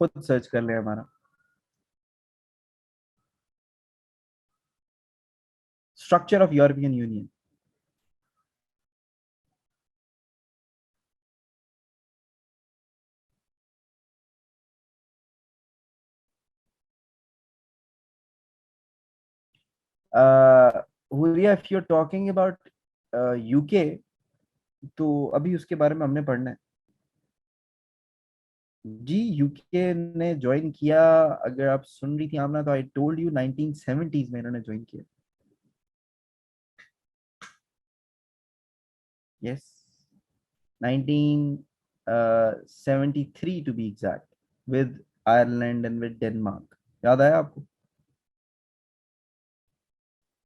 खुद सर्च कर ले हमारा structure of European Union. Huriya, if you are talking about UK, तो अभी उसके बारे में हमने पढ़ना है जी। यूके ने ज्वाइन किया, अगर आप सुन रही थी आमना, तो आई टोल्ड यू 1970s में इन्होंने ज्वाइन किया। Yes, 1973 to be exact, with Ireland and with Denmark. याद आया आपको?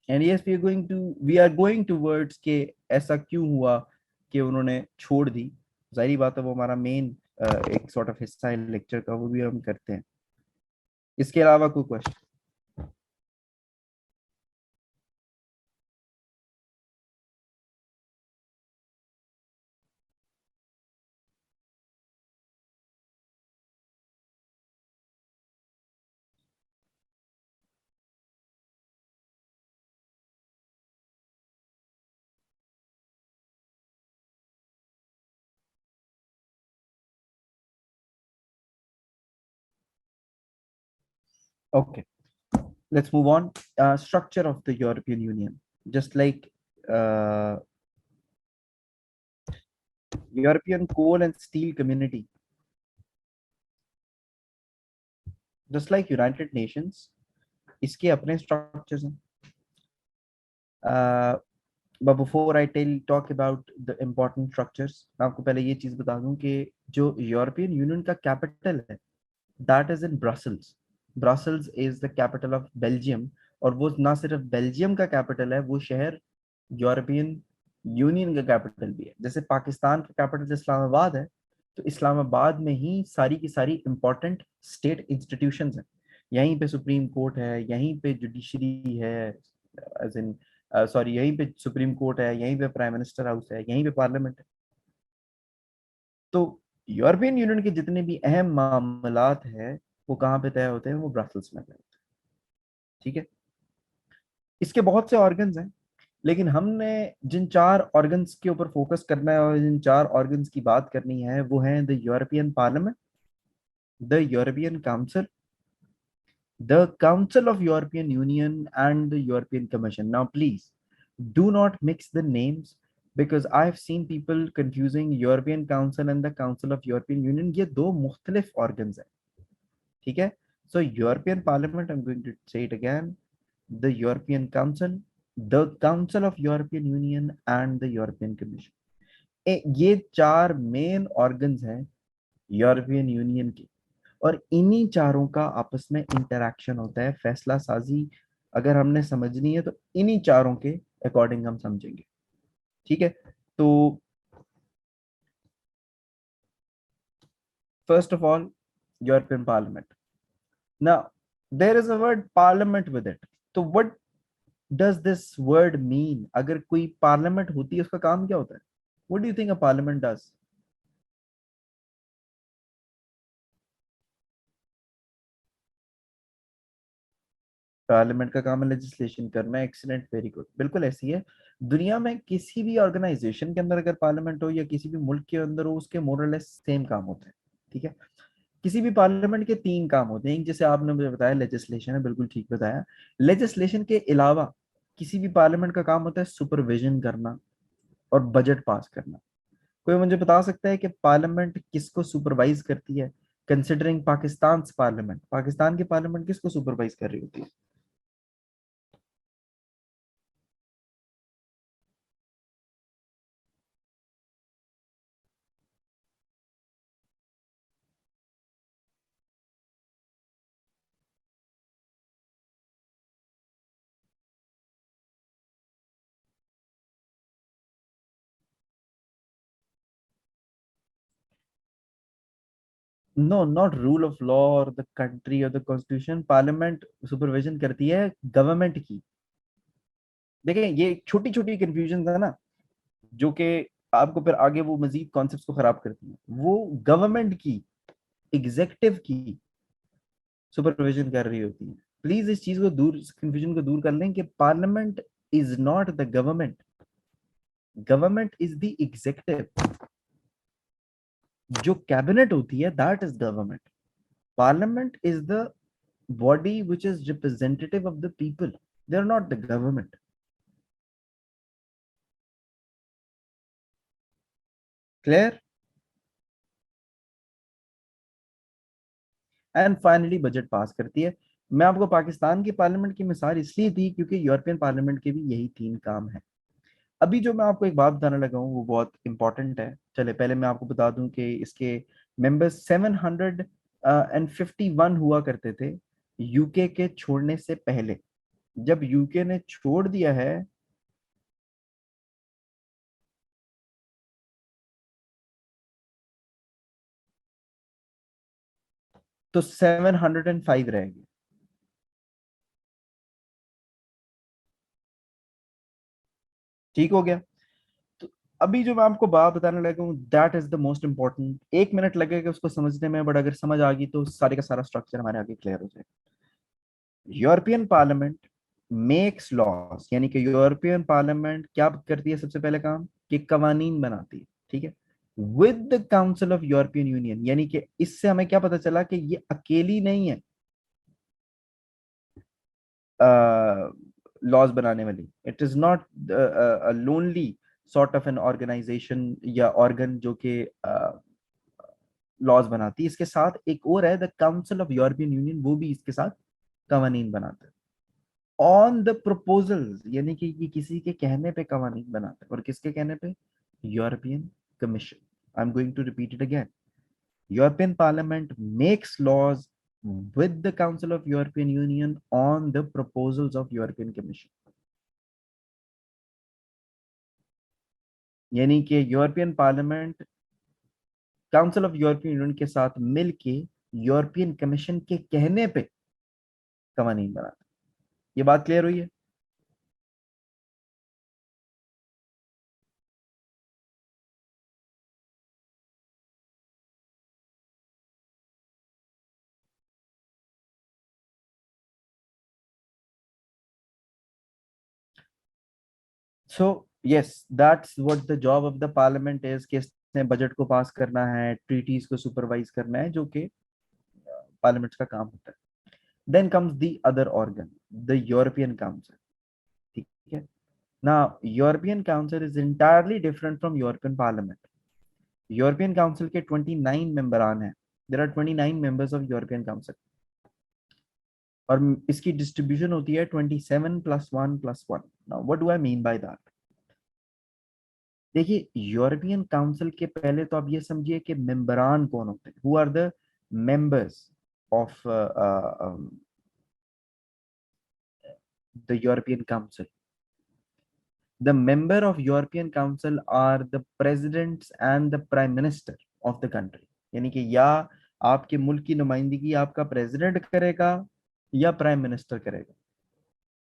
And yes, we are going towards के ऐसा क्यों हुआ कि उन्होंने छोड़ दी। जाहिर बात है वो हमारा मेन एक सॉर्ट ऑफ हिस्सा है लेक्चर का, वो भी हम करते हैं। इसके अलावा कोई question? Okay, let's move on. Structure of the European Union. Just like uh, European Coal and Steel Community, just like United Nations, इसके अपने structures हैं. But before I talk about the important structures, मैं आपको पहले ये चीज बता दूं कि जो यूरोपियन यूनियन का कैपिटल है, that is in Brussels. Brussels is the capital of Belgium. और वो ना सिर्फ बेल्जियम का कैपिटल है, वो शहर यूरोपियन यूनियन का कैपिटल भी है। जैसे पाकिस्तान का कैपिटल इस्लामाबाद है, तो इस्लामाबाद में ही सारी की सारी इंपॉर्टेंट स्टेट इंस्टीट्यूशंस हैं। यहीं पे सुप्रीम कोर्ट है, यहीं पे जुडिशरी है, एज इन सॉरी, यहीं पे सुप्रीम कोर्ट है, यहीं पे प्राइम मिनिस्टर हाउस है, यहीं पे पार्लियामेंट है। तो यूरोपियन यूनियन के जितने भी अहम मामलात है, वो कहाँ पे तय होते हैं? वो ब्रसल्स में तय होते हैं। ठीक है, इसके बहुत से ऑर्गन्स हैं, लेकिन हमने जिन चार ऑर्गन्स के ऊपर फोकस करना है और जिन चार ऑर्गन्स की बात करनी है, वो है the European parliament, the European Council, the Council of European Union, and the European Commission. Now, please do not mix the names, because I've seen people confusing European Council and the Council of European Union. ये दो मुख्तलिफ organs हैं, ठीक है? So European Parliament, I'm going to say it again, the European Council, the Council of European Union, and the European Commission. ये चार main organs हैं European Union के, और इन्हीं चारों का आपस में इंटरेक्शन होता है, फैसला साजी अगर हमने समझनी है तो इन्हीं चारों के अकॉर्डिंग हम समझेंगे। ठीक है, तो first of all, European parliament. Now there is a word parliament with it. तो what does this word mean? अगर कोई पार्लियामेंट होती है, उसका काम क्या होता है? What do you think a parliament does? Parliament का काम है लेजिस्लेशन करना। एक्सीलेंट, वेरी गुड, बिल्कुल ऐसी है। दुनिया में किसी भी ऑर्गेनाइजेशन के अंदर अगर पार्लियामेंट हो या किसी भी मुल्क के अंदर हो, उसके मोरलेस सेम काम होते हैं। ठीक है, किसी भी पार्लियामेंट के तीन काम होते हैं, एक जैसे आपने मुझे बताया लेजिस्लेशन है, बिल्कुल ठीक बताया। लेजिस्लेशन के अलावा किसी भी पार्लियामेंट का काम होता है सुपरविजन करना और बजट पास करना। कोई मुझे बता सकता है कि पार्लियामेंट किसको सुपरवाइज करती है? कंसिडरिंग पाकिस्तान पार्लियामेंट, पाकिस्तान की पार्लियामेंट किसको सुपरवाइज कर रही होती है? No, not rule of law और द कंट्री और द कॉन्स्टिट्यूशन। पार्लियामेंट सुपरविजन करती है गवर्नमेंट की। देखें, ये छोटी छोटी कंफ्यूजन है ना, जो कि आपको फिर आगे वो मजीद कॉन्सेप्ट्स को खराब करती है। वो गवर्नमेंट की, एग्जेक्टिव की सुपरविजन कर रही होती है। प्लीज इस चीज को दूर, कंफ्यूजन को दूर कर लें कि parliament is not the government, government is the adjective. जो कैबिनेट होती है that is government. Parliament is the body which is representative of the people. They are not the government. Clear? And finally budget pass करती है। मैं आपको पाकिस्तान की parliament की मिसाल इसलिए दी क्योंकि यूरोपियन पार्लियामेंट के भी यही तीन काम है। अभी जो मैं आपको एक बात बताने लगा हूँ वो बहुत इंपॉर्टेंट है। चले पहले मैं आपको बता दूं कि इसके मेंबर्स 751 हुआ करते थे यूके के छोड़ने से पहले। जब यूके ने छोड़ दिया है तो 705 रह गए। ठीक हो गया? तो अभी जो मैं आपको बात बताने लगा हूँ that is the most important. 1 minute लगेगा उसको समझने में, बट अगर समझ आ गई तो सारे का सारा स्ट्रक्चर हमारे आगे क्लियर हो जाएगा। यूरोपियन पार्लियामेंट मेक्स लॉज, यानी कि यूरोपियन पार्लियामेंट क्या करती है? सबसे पहले काम कि कवानीन बनाती है, ठीक है, with the council of European union. यानी कि इससे हमें क्या पता चला कि ये अकेली नहीं है लॉज बनाने वाली। It is not lonely sort of an organization या ऑर्गन जो कि लॉज बनाती है। इसके साथ एक और है the council of European union, वो भी इसके साथ कवानीन बनाता है ऑन द प्रपोजल्स। यानी कि ये किसी के कहने पे कवानीन बनाता है। और किसके कहने पे? European Commission. I am going to repeat it again. European Parliament makes laws with the Council of European Union on the proposals of European Commission। यानी कि European parliament council of European Union के साथ मिलके European commission के कहने पे कवानीन बनाता है। ये बात क्लियर हुई है? So yes, that's what the job of the parliament is कि इसने बजट को पास करना है, ट्रीटीज को सुपरवाइज करना है, जो कि पार्लियामेंट का काम होता है। Then comes the other organ, the European Council. ठीक है ना? European Council is entirely different from European Parliament. European Council के 29 मेंबरान हैं। There are 29 members of European Council. और इसकी डिस्ट्रीब्यूशन होती है 27 +1 +1। Now what do I mean by that? देखिए, यूरोपियन काउंसिल के पहले तो आप ये समझिए कि मेंबरान कौन होते हैं, who are the members of the European Council. The member of European Council are the presidents and the prime minister of the country। यानी कि या आपके मुल्क की नुमाइंदगी आपका प्रेसिडेंट करेगा या प्राइम मिनिस्टर करेगा।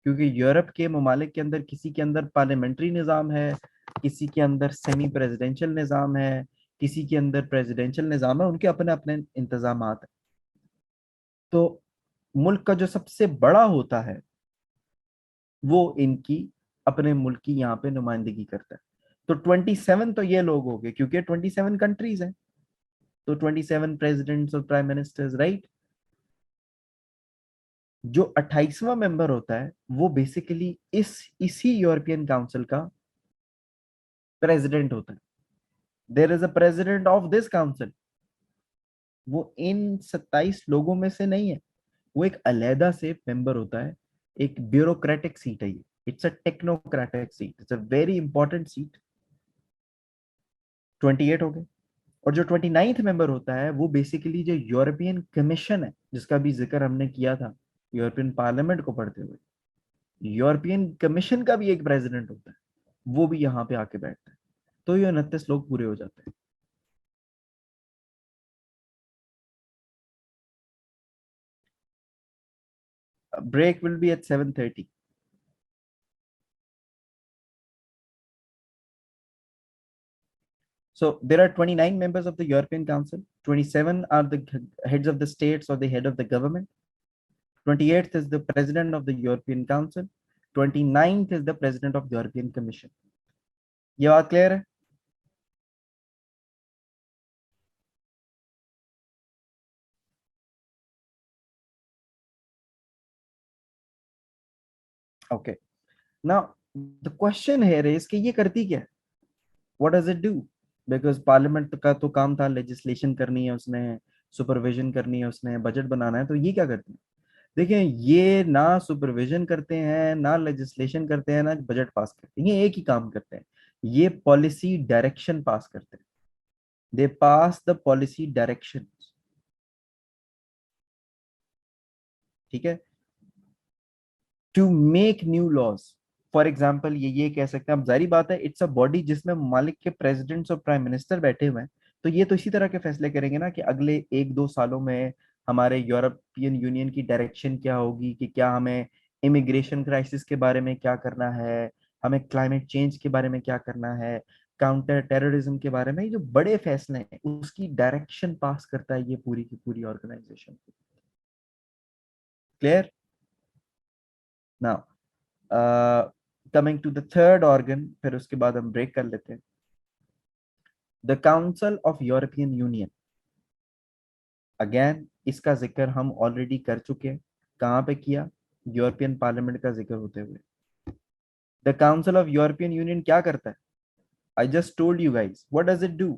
क्योंकि यूरोप के ममालिक के अंदर किसी के अंदर पार्लियामेंट्री निज़ाम है, किसी के अंदर सेमी प्रेसिडेंशियल निज़ाम है, किसी के अंदर प्रेसिडेंशियल निज़ाम है, उनके अपने अपने इंतजाम हैं। तो मुल्क का जो सबसे बड़ा होता है वो इनकी अपने मुल्क की यहाँ पे नुमाइंदगी करता है। तो 27 तो ये लोग हो गए क्योंकि 27 कंट्रीज हैं। तो 27 प्रेसिडेंट्स और प्राइम मिनिस्टर्स, राइट। जो 28वां मेंबर होता है वो बेसिकली इसी यूरोपियन काउंसिल का प्रेसिडेंट होता है। There is a president of this council. वो इन 27 लोगों में से नहीं है, वो एक अलहदा से मेंबर होता है। एक ब्यूरोक्रेटिक सीट है ये। It's a technocratic seat, it's a very important seat. 28 हो गए। और जो 29th मेंबर होता है वो बेसिकली जो यूरोपियन कमीशन है, जिसका भी जिक्र हमने किया था यूरोपियन पार्लियामेंट को पढ़ते हुए, यूरोपियन कमीशन का भी एक प्रेसिडेंट होता है, वो भी यहाँ पे आके बैठता है। तो ये 29 लोग पूरे हो जाते हैं। Break will be at 7:30. So there are 29 members of the European Council. 27 are the heads of the states or the head of the government. 28th is the president of the European Council. 29th is the president of the European Commission. ये बात clear है? Okay. Now the question here is कि ये करती क्या है? What does it do? Because parliament का तो काम था लेजिस्लेशन करनी है उसने, सुपरविजन करनी है उसने, बजट बनाना है, तो ये क्या करती है? देखिए, ये ना सुपरविजन करते हैं, ना लेजिस्लेशन करते हैं, ना बजट पास करते हैं। ये एक ही काम करते हैं, ये पॉलिसी डायरेक्शन पास करते हैं। They pass the policy direction. ठीक है। To make new laws. For example ये कह सकते हैं, अब जारी बात है, इट्स अ बॉडी जिसमें ममालिक के प्रेसिडेंट्स और प्राइम मिनिस्टर बैठे हुए हैं। तो ये तो इसी तरह के फैसले करेंगे ना कि अगले 1-2 सालों में हमारे यूरोपियन यूनियन की डायरेक्शन क्या होगी, कि क्या हमें इमिग्रेशन क्राइसिस के बारे में क्या करना है, हमें क्लाइमेट चेंज के बारे में क्या करना है, काउंटर टेररिज्म के बारे में। ये जो बड़े फैसले हैं उसकी डायरेक्शन पास करता है ये पूरी की पूरी organization. Clear? Now coming to the third organ, फिर उसके बाद हम ब्रेक कर लेते हैं। The council of European Union. Again इसका जिक्र हम ऑलरेडी कर चुके हैं। कहाँ पे किया? यूरोपियन पार्लियामेंट का जिक्र होते हुए। The council of European union क्या करता है? I just told you guys, what does it do?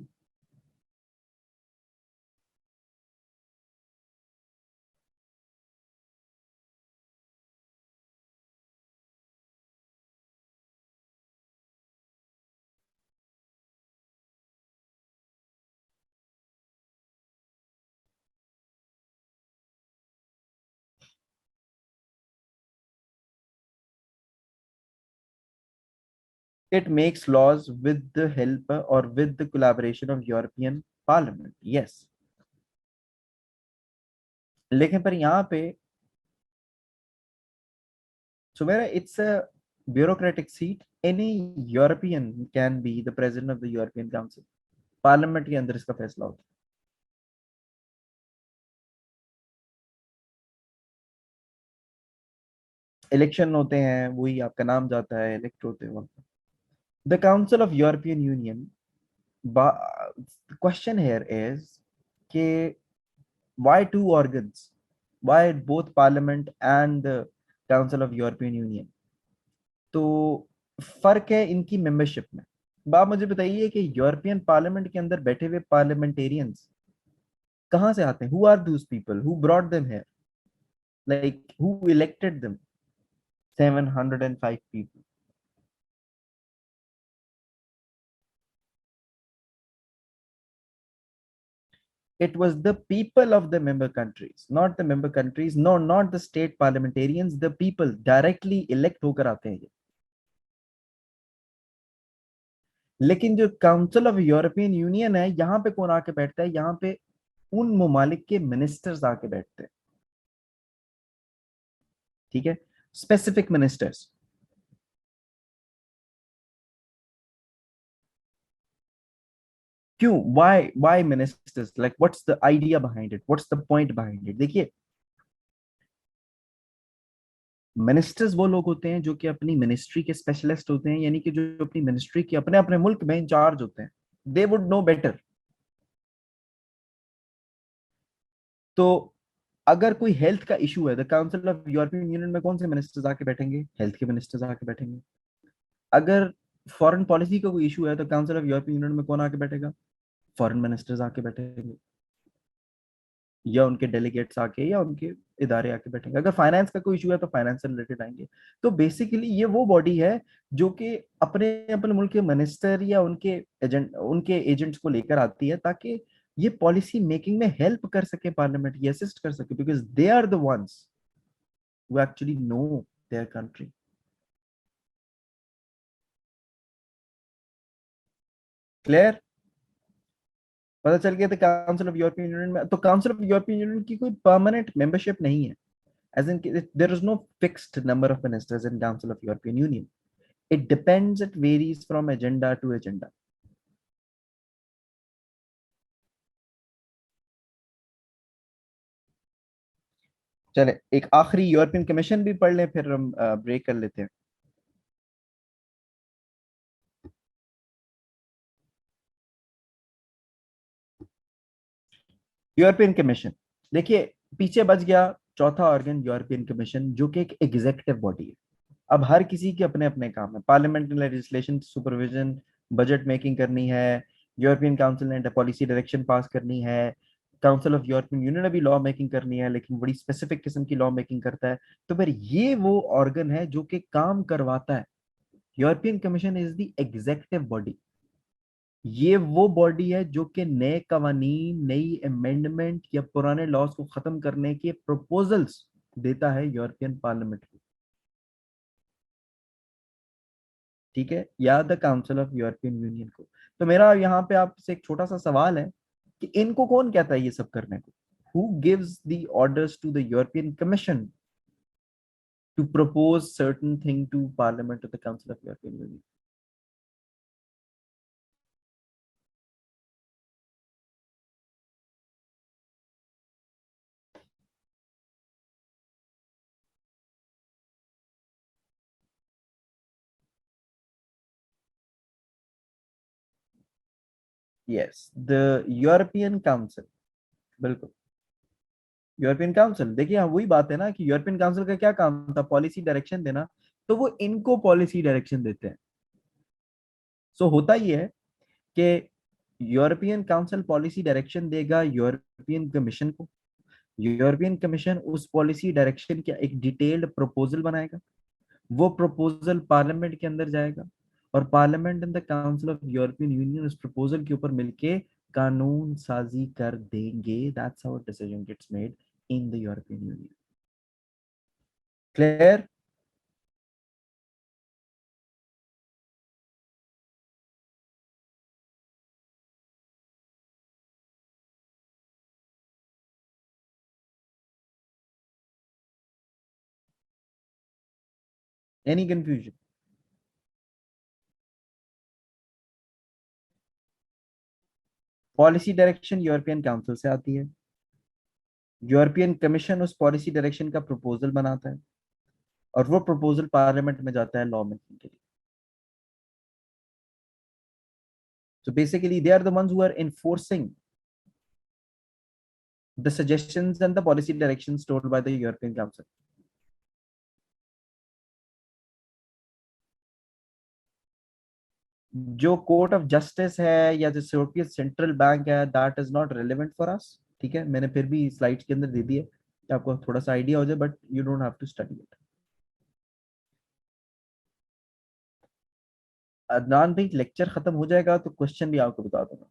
It makes laws with the help or with the collaboration of European Parliament. Yes. लेकिन पर यहाँ पे Sumera, it's a bureaucratic seat. Any European can be the president of the European Council. Parliament के अंदर इसका फैसला होता है। इलेक्शन होते हैं, वही आपका नाम जाता है, इलेक्ट होते हैं वहाँ। The council of European union, question here is कि why two organs? Why both parliament and the council of European Union? तो फर्क है इनकी मेंबरशिप में। बात मुझे बताइए कि यूरोपियन पार्लियामेंट के अंदर बैठे हुए पार्लियामेंटेरियंस कहाँ से आते हैं? Who are those people who brought them here, like who elected them? 705 people. It was the people of the member countries, not the member countries, no, not the state parliamentarians, the people directly elect होकर आते हैं ये। लेकिन जो council of European union है, यहाँ पे कौन आके बैठता है? यहाँ पे उन ममालिक के मिनिस्टर्स आके बैठते हैं। ठीक है, स्पेसिफिक मिनिस्टर्स। क्यों? Why ministers? Like what's the idea behind it, what's the point behind it? देखिए, मिनिस्टर्स वो लोग होते हैं जो कि अपनी मिनिस्ट्री के स्पेशलिस्ट होते हैं, यानी कि जो अपनी मिनिस्ट्री के अपने अपने मुल्क में इंचार्ज होते हैं। They would know better. तो अगर कोई हेल्थ का इशू है, the council of European union में कौन से मिनिस्टर्स आके बैठेंगे? हेल्थ के मिनिस्टर्स आके बैठेंगे। अगर फॉरेन पॉलिसी का कोई इशू है तो काउंसिल ऑफ यूरोपियन यूनियन में कौन आके बैठेगा? फॉरेन मिनिस्टर्स आके बैठेंगे, या उनके डेलीगेट्स आके, या उनके इदारे आके बैठेंगे। अगर फाइनेंस का कोई इशू है तो फाइनेंस से रिलेटेड आएंगे। तो बेसिकली ये वो बॉडी है जो कि अपने अपने मुल्क के मिनिस्टर या उनके एजेंट्स को लेकर आती है, ताकि ये पॉलिसी मेकिंग में हेल्प कर सके, पार्लियामेंट ये असिस्ट कर सके, because they are the ones who actually know their country. Clear? पता चल गया था काउंसिल ऑफ यूरोपियन यूनियन में। तो काउंसिल ऑफ यूरोपियन यूनियन की कोई परमानेंट मेंबरशिप नहीं है, as in there is no fixed number of ministers in council of European Union. It depends, it varies from agenda to agenda. चले एक आखिरी European commission भी पढ़ लें, फिर हम ब्रेक कर लेते हैं। यूरोपियन कमीशन, देखिए पीछे बच गया चौथा ऑर्गन यूरोपियन कमीशन, जो कि एक एग्जीक्यूटिव बॉडी है। अब हर किसी के अपने अपने काम है। पार्लियामेंट ने लेजिस्लेशन सुपरविजन, बजट मेकिंग करनी है। यूरोपियन काउंसिल ने पॉलिसी डायरेक्शन पास करनी है। काउंसिल ऑफ यूरोपियन यूनियन ने भी लॉ मेकिंग करनी है, लेकिन बड़ी स्पेसिफिक किस्म की लॉ मेकिंग करता है। तो फिर ये वो ऑर्गन है जो कि काम करवाता है। European commission is the executive body. ये वो बॉडी है जो कि नए कवानीन, नई अमेंडमेंट या पुराने लॉज को खत्म करने के प्रपोजल्स देता है यूरोपियन पार्लियामेंट को। ठीक है, या the council of European Union को। तो मेरा यहाँ पे आपसे एक छोटा सा सवाल है कि इनको कौन कहता है ये सब करने को? Who gives the orders to the European Commission to propose certain thing to parliament of the council of European Union? Yes, the European Council. बिल्कुल, यूरोपियन काउंसिल। देखिए हाँ, वही बात है ना कि यूरोपियन काउंसिल का क्या काम था? पॉलिसी डायरेक्शन देना। तो वो इनको पॉलिसी डायरेक्शन देते हैं। सो होता ये है कि यूरोपियन काउंसिल पॉलिसी डायरेक्शन देगा यूरोपियन कमीशन को। यूरोपियन कमीशन उस पॉलिसी डायरेक्शन का एक डिटेल्ड प्रपोजल बनाएगा। वो प्रपोजल पार्लियामेंट के अंदर जाएगा, और parliament and the council of European Union उस प्रपोजल के ऊपर मिलके कानून साजी कर देंगे। That's how decision gets made in the European Union. Clear? Any confusion? Policy direction European council से आती है। यूरोपियन कमीशन उस पॉलिसी डायरेक्शन का प्रपोजल बनाता है, और वो प्रपोजल पार्लियामेंट में जाता है लॉ मेकिंग के लिए। So basically, they are the ones who are enforcing the suggestions and the policy directions told by the European Council. जो कोर्ट ऑफ जस्टिस है या जो यूरोपियन सेंट्रल बैंक है, that is not relevant for us. ठीक है, मैंने फिर भी स्लाइड्स के अंदर दे दी है कि आपको थोड़ा सा आइडिया हो जाए, but you don't have to study it. Adnan भाई, लेक्चर खत्म हो जाएगा तो क्वेश्चन भी आपको बता दूंगा।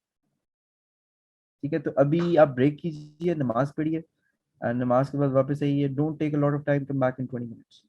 ठीक है, तो अभी आप ब्रेक कीजिए, नमाज पढ़िए, नमाज के बाद वापस आइए। Don't take a lot of time, come back in 20 minutes.